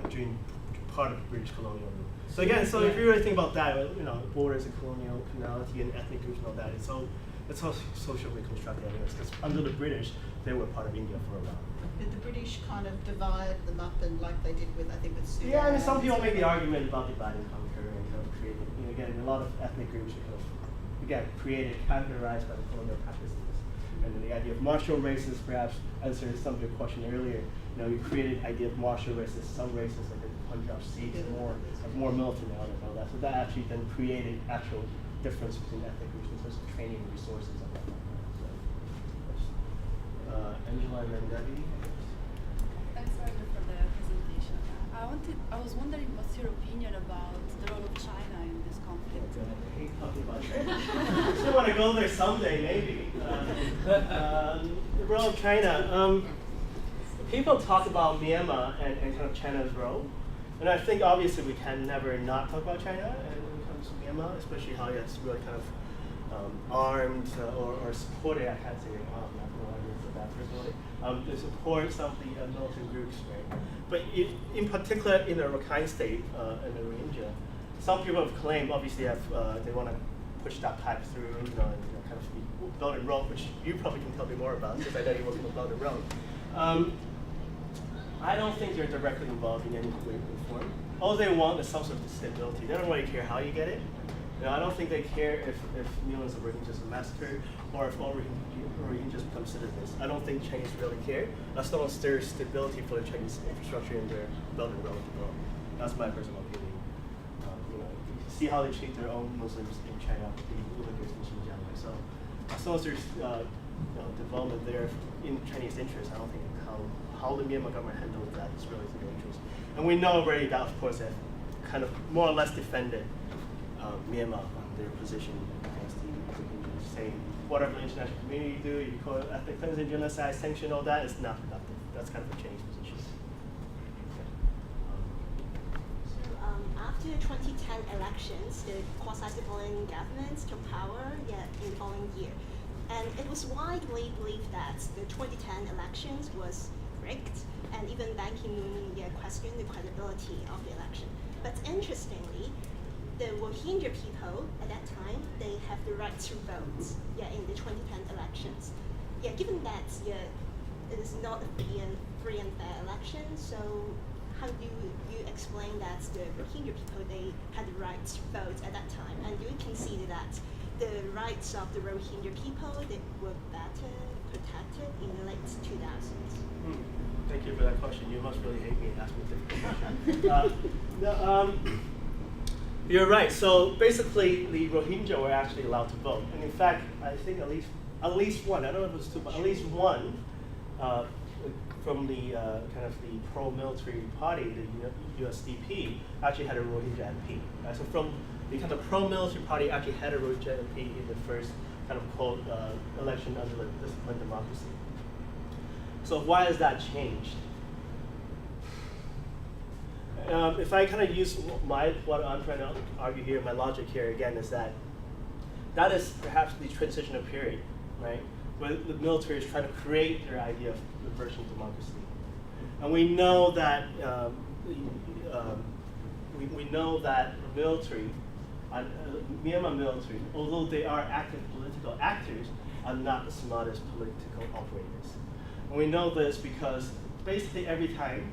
during part of British colonial rule. So again, if you really think about that, borders and coloniality and ethnic groups and all that, it's all socially constructed anyways. Because under the British, they were part of India for a while. Did the British kind of divide them up, and like they did with Sudan? Yeah, I mean, some people make the argument about divide and conquer and kind of creating, again, a lot of ethnic groups are kind of, created, categorized by the colonial practices. And then the idea of martial races perhaps answers some of your question earlier. You created the idea of martial races. Some races, like the Punjab Sikhs, have more militancy and all that. So that actually then created actual difference between ethnic groups in terms of training and resources and that. So, Angela and then Debbie. Thanks very much for the presentation. I was wondering what's your opinion about the role of China in this conflict? I hate talking about China. I still want to go there someday, maybe. The role of China. People talk about Myanmar and kind of China's role. And I think obviously we can never not talk about China when it comes to Myanmar, especially how it's really kind of armed or supported, I can't say armed, I don't know what I mean for that personally, to support some of the militant groups, right? But in particular in the Rakhine State and the Rohingya, some people have claimed, obviously, they want to push that pipe through, and kind of the Belt and Road, which you probably can tell me more about, because I know you're working with Belt and Road. I don't think they're directly involved in any way or form. All they want is some sort of stability. They don't really care how you get it. I don't think they care if millions of Rohingyas are massacred or if all Rohingyas become citizens. I don't think Chinese really care. As long as there's stability for the Chinese infrastructure in their Belt and Road. That's my personal opinion. You see how they treat their own Muslims in China, the Uyghurs in Xinjiang. So as long as there's development there in Chinese interest, I don't think how the Myanmar government handles that is really in their interest. And we know already that, of course, have kind of more or less defended Myanmar on their position against the Rohingyas, saying whatever the international community do, you call it ethnic cleansing, genocide, sanction, all that, is not productive. That's kind of a Chinese position. After the 2010 elections, the quasi-civilian government took power in the following year. And it was widely believed that the 2010 elections was rigged, and even Ban Ki-moon questioned the credibility of the election. But interestingly, the Rohingya people at that time, they have the right to vote in the 2010 elections. Given that it is not a free and fair election, so how do you explain that the Rohingya people, they had the right to vote at that time? And do you concede that the rights of the Rohingya people, they were better protected in the late 2000s? Thank you for that question. You must really hate me and ask me a difficult question. You're right. So basically, the Rohingya were actually allowed to vote. And in fact, I think at least one, I don't know if it was two, but at least one from the kind of the pro-military party, the USDP, actually had a Rohingya MP. Right? So from the kind of pro-military party actually had a Rohingya MP in the first kind of quote election under the disciplined democracy. So why has that changed? If I kind of use what I'm trying to argue here, my logic here again is that is perhaps the transitional period, right? Where the military is trying to create their idea of the version of democracy. And we know that we know that the military, Myanmar military, although they are active political actors, are not the smartest political operators. And we know this because basically every time,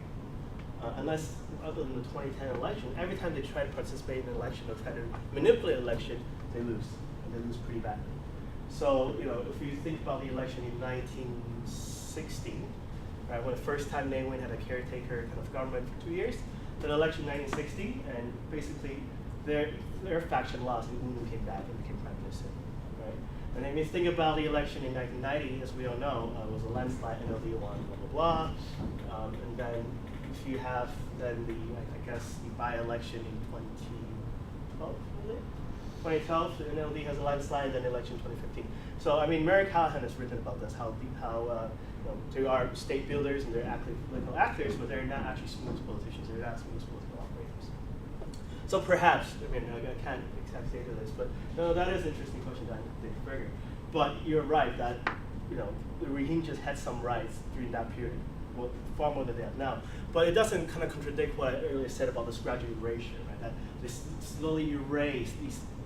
unless other than the 2010 election, every time they try to participate in an election or try to manipulate an election, they lose, and they lose pretty badly. So, if you think about the election in 1960, right, when the first time Ne Win had a caretaker kind of government for 2 years, then election 1960, and basically their faction lost, and Wu came back and became prime minister, right? And then if you think about the election in 1990, as we all know, it was a landslide, NLD won, blah, blah, blah. And then if you have then the by-election in 2012, was it? 2012, the NLD has a landslide, then election 2015. So, I mean, Mary Callahan has written about this, how they are state builders and they're active political actors, but they're not actually smooth politicians, they're not smooth political operators. So perhaps, I mean, I can't exactly say to this, but no, that is an interesting question, David Berger. But you're right that, the Rohingyas had some rights during that period, well, far more than they have now. But it doesn't kind of contradict what I earlier said about this gradual erasure, right? That they slowly erase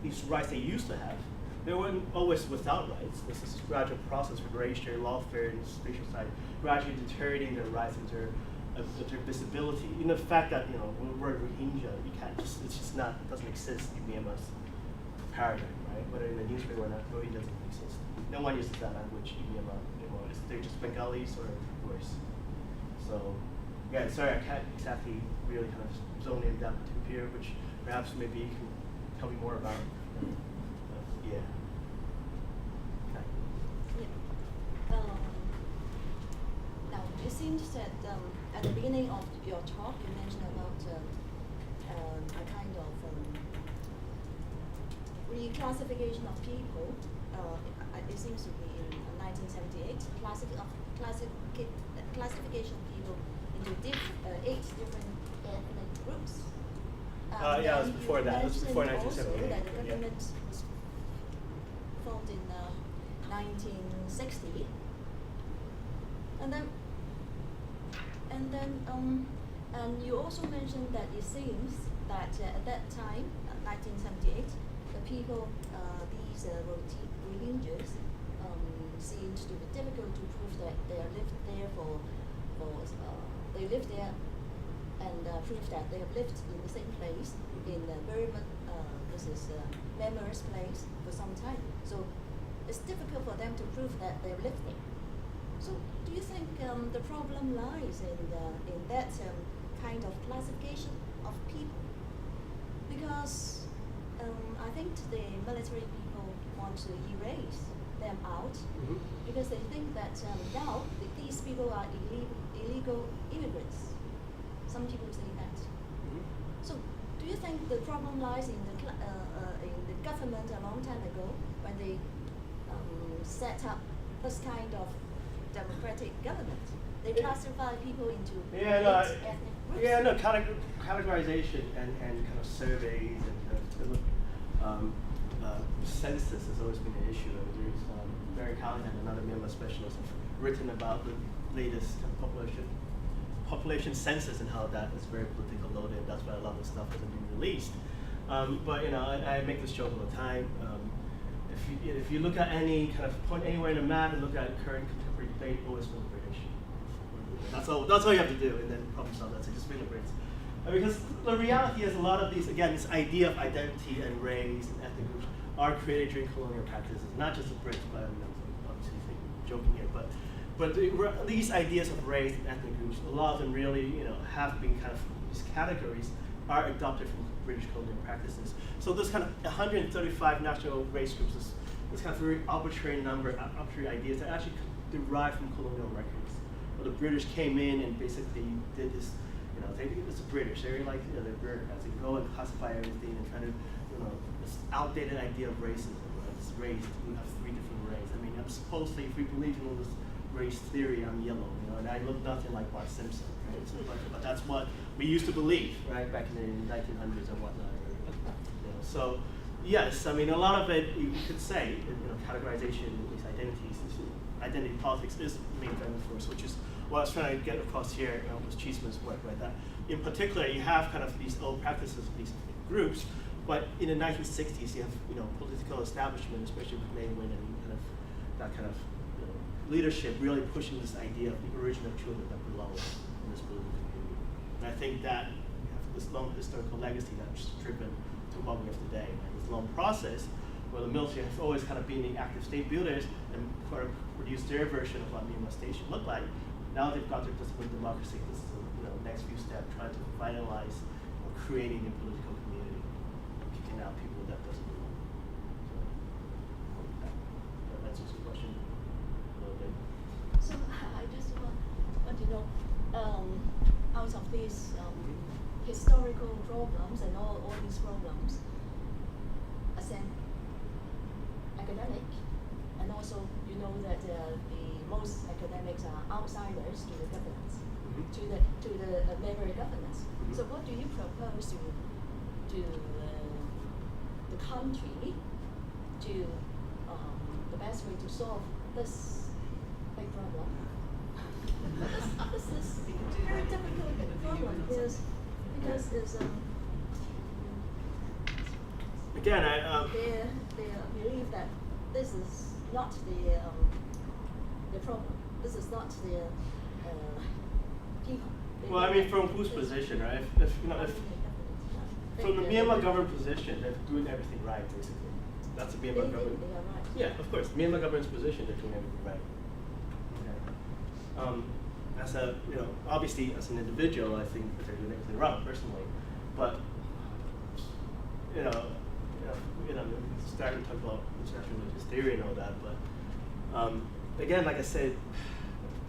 these rights they used to have. They weren't always without rights. This is a gradual process of erasure, lawfare, and spatial side, gradually deteriorating their rights and their visibility. The fact that the word Rohingya, it doesn't exist in Myanmar's paradigm, right? Whether in the newspaper or not, Rohingya doesn't exist. no one uses that language in Myanmar anymore. They're just Bengalis or worse. So, yeah, sorry, I can't exactly really kind of zone in that here, which perhaps maybe you can tell me more about. Yeah. Okay. Yeah. Now, it seems that at the beginning of your talk, you mentioned about a kind of reclassification of people. It seems to be in 1978, classification of people into 8 different ethnic groups. Yeah, it was before that. It was before you mentioned 1978. Also that the Yeah. government was formed in 1960, and you also mentioned that it seems that at that time, 1978, the people, these Rohingyas, seemed to be difficult to prove that they are lived there they lived there and prove that they have lived in the same place in Burma, this is Myanmar's place for some time. So it's difficult for them to prove that they have lived there. So do you think the problem lies in that kind of classification of people? Because I think the military people want to erase them out because they think that now these people are illegal immigrants. Some people say that. So do you think the problem lies in the government a long time ago when they set up this kind of democratic government? They classify people into ethnic groups. Yeah, no, categorization and kind of surveys and census has always been an issue. There's Barry Callahan, another Myanmar specialist, have written about the latest kind of population census and how that is very politically loaded. That's why a lot of the stuff hasn't been released. But you know, I make this joke all the time. If you look at any kind of point anywhere in the map and look at current contemporary debate, always for the British. That's all you have to do, and then problem solve. That's it. Just blame the Brits. Because the reality is, a lot of these, again, this idea of identity and race and ethnic groups are created during colonial practices, not just the Brits, but I'm obviously joking here, but these ideas of race and ethnic groups, a lot of them really, have been kind of, these categories are adopted from British colonial practices. So this kind of 135 national race groups, this kind of very arbitrary number, arbitrary ideas that actually derive from colonial records. Where the British came in and basically did this, it's the British, they're like, they're bureaucrats. They go and classify everything and try to, this outdated idea of racism, right? This race, we have 3 different races. I mean, supposedly, if we believe in all this race theory, I'm yellow, and I look nothing like Bart Simpson, right? So, but that's what we used to believe, right, back in the 1900s and whatnot. So, yes, I mean, a lot of it, you could say, categorization, these identities, identity politics is the main driving force, which is what I was trying to get across here with Cheeseman's work, right? That in particular, you have kind of these old practices of these groups, but in the 1960s, you have political establishment, especially with May Win and kind of that kind of leadership really pushing this idea of the original children that belong in this political community. And I think that we have this long historical legacy that's driven to what we have today. Right? This long process where the military has always kind of been the active state builders and produced their version of what Myanmar state should look like. Now they've got their disciplined democracy. This is the next few steps, trying to finalize or creating a political community, kicking out people that doesn't belong. So that answers the question a little bit. So I just want to know, out of these historical problems and all these problems, as an academic, and also you know that the most academics are outsiders to the governments, to the Myanmar governments. So what do you propose to the country to the best way to solve this big problem? This is very difficult problem because it's again, they believe that this is not the problem. This is not the people. well, I mean, from whose position, right? If from the Myanmar government position, they're doing everything right, basically. That's the They Myanmar think government. they are right. Yeah, of course. Myanmar government's position, they're doing everything right. Okay. As a, obviously as an individual, I think that they're doing everything wrong personally, but starting to talk about international religious theory and all that, but again, like I said,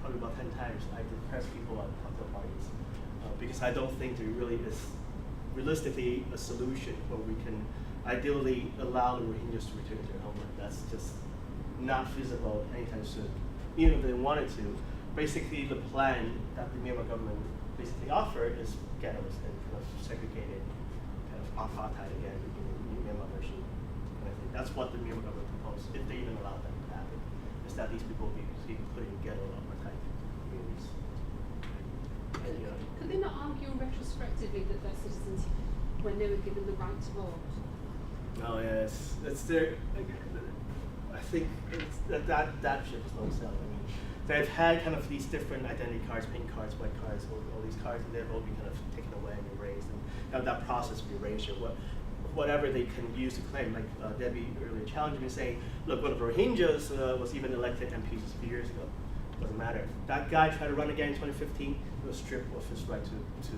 probably about 10 times, I depress people at cocktail parties because I don't think there really is realistically a solution where we can ideally allow the Rohingyas to return to their homeland. That's just not feasible anytime soon. Even if they wanted to, basically the plan that the Myanmar government basically offered is ghettos and kind of segregated, kind of apartheid again in the Myanmar version. And I think that's what the Myanmar government proposed, if they even allowed that to happen, is that these people be put in ghetto apartheid communities. And, Could they not argue retrospectively that their citizens, when they were given the right to vote? No, yeah, it's their. I think it's that ship is long sailed. I mean, they've had kind of these different identity cards, pink cards, white cards, all these cards, and they've all been kind of taken away and erased, and kind of that process of erasure. Whatever they can use to claim, like Debbie earlier challenged me, saying, look, one of the Rohingyas was even elected MPs a few years ago. Doesn't matter. That guy tried to run again in 2015. He was stripped of his right to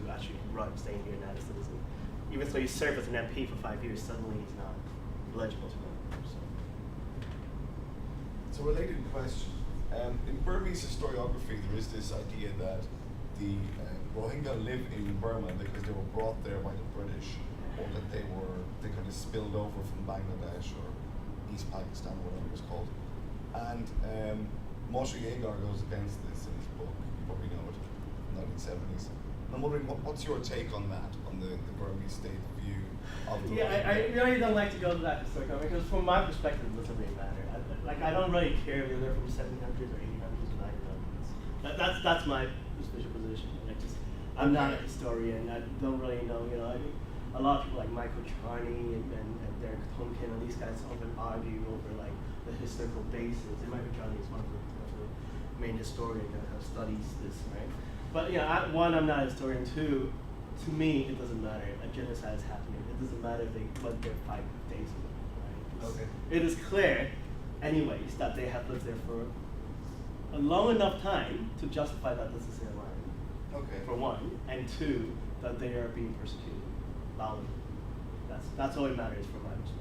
actually run, staying here now as a citizen. Even though he served as an MP for 5 years, suddenly he's not eligible to run. So related question. In Burmese historiography, there is this idea that the Rohingya live in Burma because they were brought there by the British, or that they kind of spilled over from Bangladesh or East Pakistan, or whatever it was called. And Moshe Yegar goes against this in his book, you probably know it, in the 1970s. And I'm wondering, what's your take on that, on the Burmese state view of the Yeah, I really don't like to go to that historical, because from my perspective, it doesn't really matter. I don't really care if they're from the 1700s or 1800s or 1900s. That's my official position. I'm not a historian. I don't really know. A lot of people like Michael Charney and Derek Tonkin and these guys often argue over like the historical basis. And Michael Charney is one of the main historians that studies this, right? But I'm not a historian. Two, to me, it doesn't matter. A genocide is happening. It doesn't matter if they went there 5 days ago, right? Okay. It is clear, anyways, that they have lived there for a long enough time to justify that this is their land. Okay. For one, and two, that they are being persecuted loudly. That's all it matters from my perspective.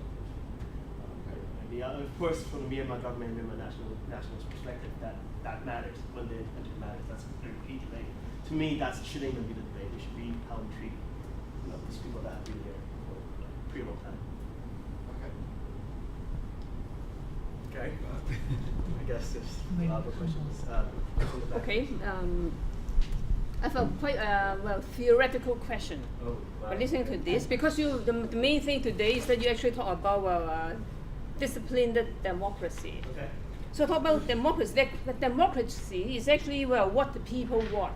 Of course, from the Myanmar government, Myanmar nationalist perspective, that matters. When they enter matters, that's their key debate. To me, that shouldn't even be the debate. It should be how we treat these people that have been there for a pretty long time. Okay. I guess there's other questions. Okay. I have a quite theoretical question. Oh, wow. Listening to this, because the main thing today is that you actually talk about disciplined democracy. Okay. So talk about democracy. The democracy is actually what the people want.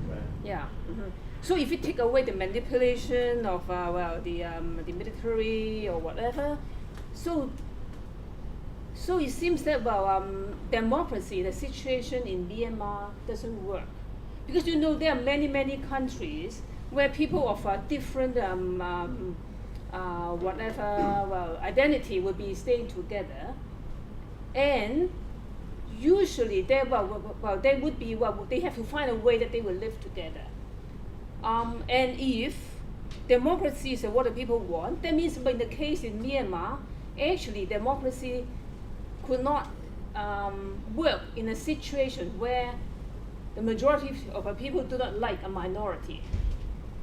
Right. Yeah. Mm-hmm. So if you take away the manipulation of the military or whatever, so it seems that democracy, the situation in Myanmar doesn't work, because there are many countries where people of different identity will be staying together, and usually they would be they have to find a way that they will live together. And if democracy is what the people want, that means in the case in Myanmar, actually democracy could not work in a situation where the majority of people do not like a minority.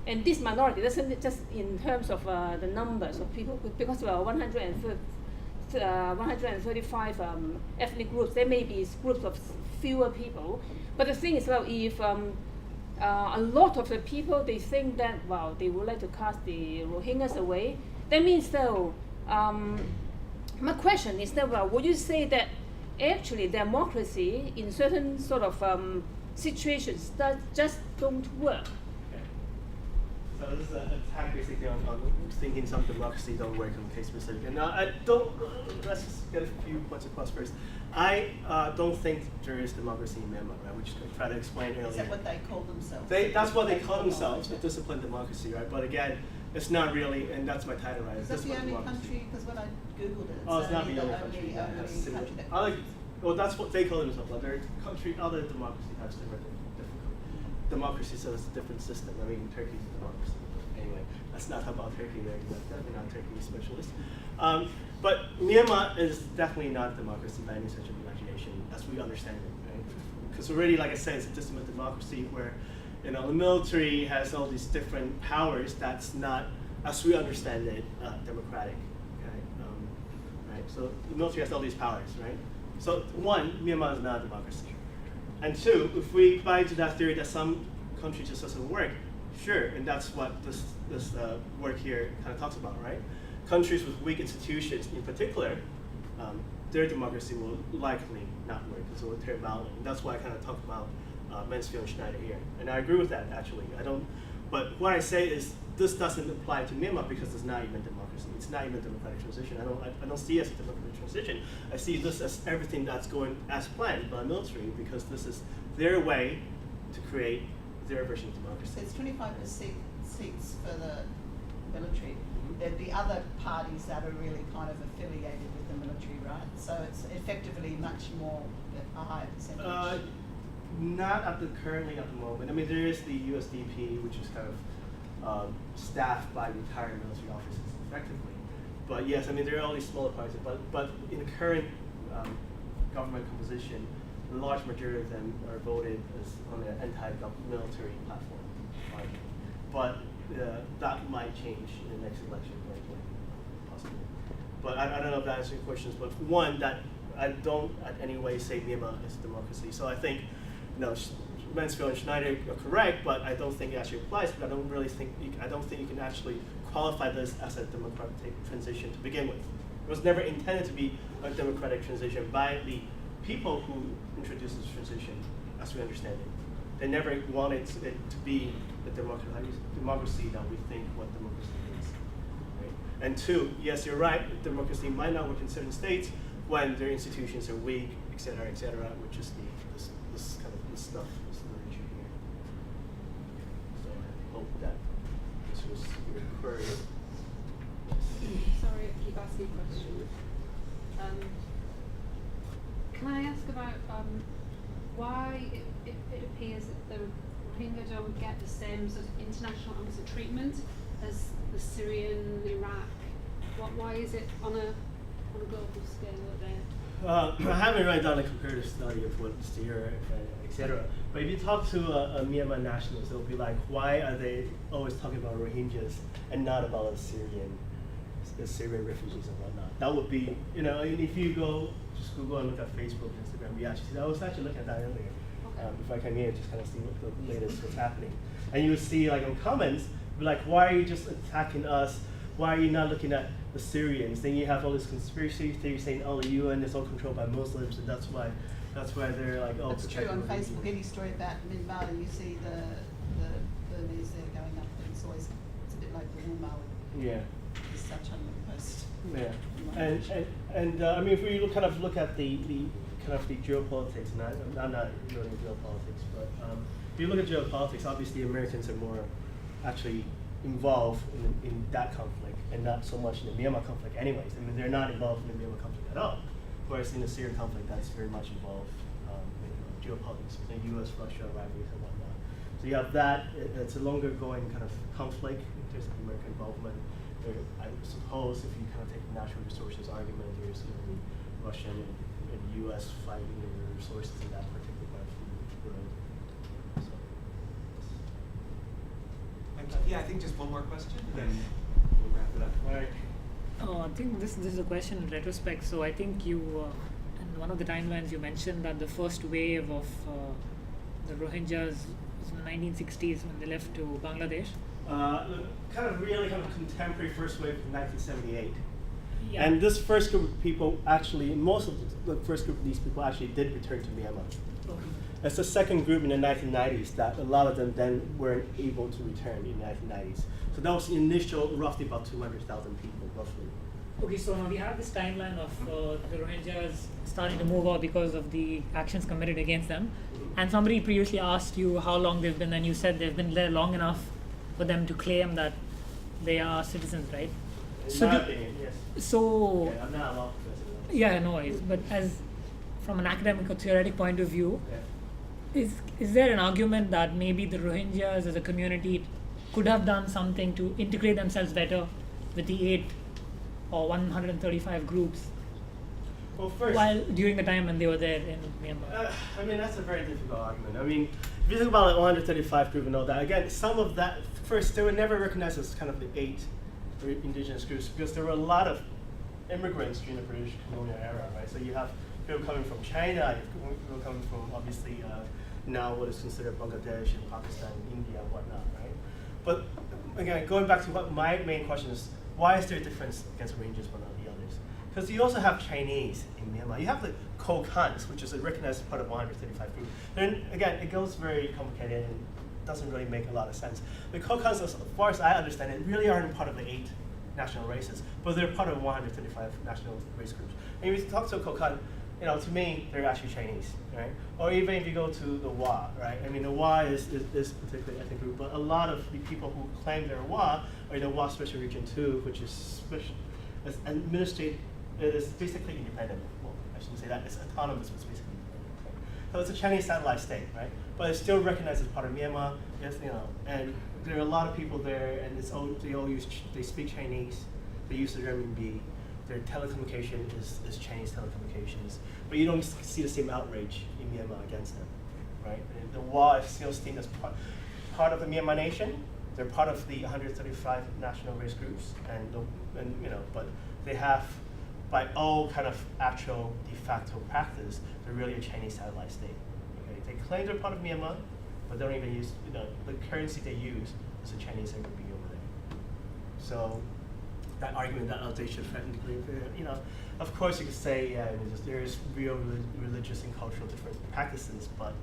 And this minority doesn't just in terms of the numbers of people, because 135 ethnic groups, there may be groups of fewer people. But the thing is, if a lot of the people, they think that, they would like to cast the Rohingyas away, that means my question is that, would you say that actually democracy in certain sort of situations that just don't work? Okay. So this is an attack basically on thinking some democracy don't work on case specific. And let's just get a few points across first. I don't think there is democracy in Myanmar, right? Which I tried to explain earlier. Is that what they call themselves? That's what they call themselves, a disciplined democracy, right? But again, It's not really, and that's my title, right? Is that This the one only democracy. country? Because when I googled it, Oh, it's not the only country that has similar. Well, that's what they call themselves. Other democracy has different democracy, so it's a different system. I mean, Turkey's a democracy. Anyway, that's not about Turkey. They're definitely not Turkey specialist. But Myanmar is definitely not a democracy by any stretch of imagination, as we understand it, right? Because already, like I said, it's a system of democracy where, the military has all these different powers. That's not, as we understand it, democratic. Okay? Right. So the military has all these powers, right? So one, Myanmar is not a democracy. And two, if we buy into that theory that some country just doesn't work, sure, and that's what this work here kind of talks about, right? Countries with weak institutions, in particular, their democracy will likely not work. So we'll tear about it. And that's why I kind of talk about Mansfield and Schneider here, and I agree with that actually. But what I say is this doesn't apply to Myanmar because it's not even democracy. It's not even a democratic transition. I don't see it as a democratic transition. I see this as everything that's going as planned by military because this is their way to create their version of democracy. There's 25% seats for the military. There'd be other parties that are really kind of affiliated with the military, right? So it's effectively much more a higher percentage. Not currently at the moment. I mean, there is the USDP, which is kind of staffed by retired military officers, effectively. But yes, I mean there are all these smaller parties. But in the current government composition, the large majority of them are voted as on an anti-military platform. But that might change in the next election, possibly. But I don't know if that answers your questions. But one, that I don't in any way say Myanmar is a democracy. So I think, Mansfield and Schneider are correct, but I don't think it actually applies. But I don't think you can actually qualify this as a democratic transition to begin with. It was never intended to be a democratic transition by the people who introduced this transition, as we understand it. They never wanted it to be the democracy that we think what democracy is. Right? And two, yes, you're right, democracy might not work in certain states when their institutions are weak, et cetera, which is this kind of stuff, this literature here. So I hope that this was your query. Sorry, I keep asking questions. Can I ask about why it appears that the Rohingya don't get the same sort of international answer treatment as the Syrian, Iraq? Why is it on a global scale that they're? I haven't really done a comparative study of what Syria, etc. But if you talk to a Myanmar nationalist, they'll be like, why are they always talking about Rohingyas and not about the Syrian refugees and whatnot? That would be, and if you just Google and look at Facebook and Instagram, you actually see that. I was actually looking at that earlier. Okay. If I can just kind of see what the latest what's happening. And you would see like in comments, be like, why are you just attacking us? Why are you not looking at the Syrians? Then you have all this conspiracy theories saying, oh, the UN is all controlled by Muslims, and that's why they're like, oh, That's true on Facebook. Any story about Myanmar, you see the Burmese there going up, and it's a bit like the Wool Yeah. It's such on the post. Yeah. And I mean, if we look at the kind of the geopolitics, and I'm not really in geopolitics, but if you look at geopolitics, obviously Americans are more actually involved in that conflict and not so much in the Myanmar conflict anyways. I mean, they're not involved in the Myanmar conflict at all. Whereas in the Syrian conflict, that's very much involved in geopolitics, between US, Russia, rivalries and whatnot. So you have that, it's a longer going kind of conflict in terms of American involvement. I suppose if you kind of take the natural resources argument, there's the Russian and US fighting over resources in that particular part of the world. So. Yeah, I think just one more question, and then we'll wrap it up. All right. I think this is a question in retrospect. So I think you, in one of the timelines, you mentioned that the first wave of the Rohingyas was in the 1960s when they left to Bangladesh. Kind of contemporary first wave of 1978. Yeah. And this first group of people actually, most of the first group of these people actually did return to Myanmar. Okay. It's the second group in the 1990s that a lot of them then weren't able to return in the 1990s. So that was the initial, roughly about 200,000 people, roughly. Okay, so now we have this timeline of the Rohingyas starting to move out because of the actions committed against them. And somebody previously asked you how long they've been, and you said they've been there long enough for them to claim that they are citizens, right? In So my do- opinion, yes. So Okay, I'm not a law professor. though. yeah, no worries. But as from an academic or theoretic point of view, Yeah. is there an argument that maybe the Rohingyas as a community could have done something to integrate themselves better with the 8 or 135 groups Well, first, while during the time when they were there in Myanmar? I mean, that's a very difficult argument. I mean, if you think about like 135 group and all that, again, some of that, first, they were never recognized as kind of the 8 indigenous groups because there were a lot of immigrants during the British colonial era, right? So you have people coming from China, you have people coming from obviously now what is considered Bangladesh and Pakistan, India, and whatnot, right? But again, going back to what my main question is, why is there a difference against Rohingyas but not the others? Because you also have Chinese in Myanmar. You have the Khokans, which is a recognized part of 135 group. Then again, it goes very complicated and doesn't really make a lot of sense. The Khokans, as far as I understand it, really aren't part of the 8 national races, but they're part of 135 national race groups. And if you talk to a Khokan, you know, to me, they're actually Chinese, right? Or even if you go to the Wa, right? I mean, the Wa is particularly ethnic group, but a lot of the people who claim they're Wa are in the Wa Special Region 2, which is special, is administrated, it is basically independent. Well, I shouldn't say that, it's autonomous, but it's basically independent. Right? So it's a Chinese satellite state, right? But it's still recognized as part of Myanmar, yes, you know, and there are a lot of people there, and they speak Chinese, they use the renminbi. Their telecommunication is Chinese telecommunications, but you don't see the same outrage in Myanmar against them, right? And the Wa is still seen as part of the Myanmar nation. They're part of the 135 national race groups, and you know, but they have, by all kind of actual de facto practice, they're really a Chinese satellite state. Okay, they claim they're part of Myanmar, but they don't even use, you know, the currency they use is the Chinese renminbi over there. So that argument that they should threaten to, you know, of course you could say, yeah, I mean, there is real religious and cultural different practices, but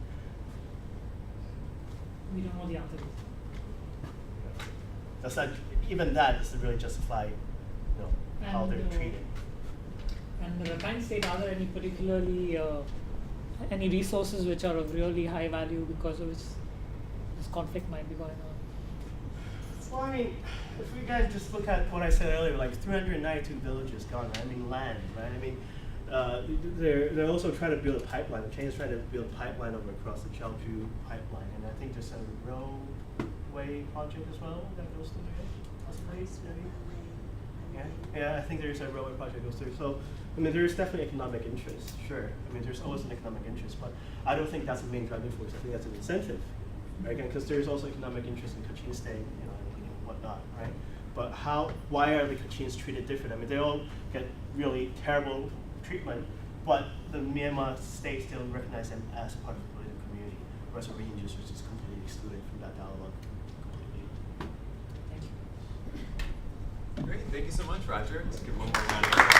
We don't know the answer. that's not, even that doesn't really justify, you know, how they're And, treated. And the Rakhine State, are there any particularly any resources which are of really high value because of which this conflict might be going on? Well, I mean, if we guys just look at what I said earlier, like 392 villages gone, right? I mean, land, right? I mean, they're also trying to build a pipeline. The Chinese trying to build a pipeline over across the Jiaoju pipeline, and I think there's a roadway project as well that goes through there, possibly, maybe. Yeah, I think there's a railway project that goes through. So, I mean, there is definitely economic interest, sure. I mean, there's always an economic interest, but I don't think that's the main driving force. I think that's an incentive, right? Again, because there's also economic interest in Kachin State, you know, and whatnot, right? But why are the Kachins treated different? I mean, they all get really terrible treatment, but the Myanmar state still recognizes them as part of the political community, whereas the Rohingyas are just completely excluded from that dialogue. Completely. Thank you. Great, thank you so much, Roger. Let's give one more round of applause.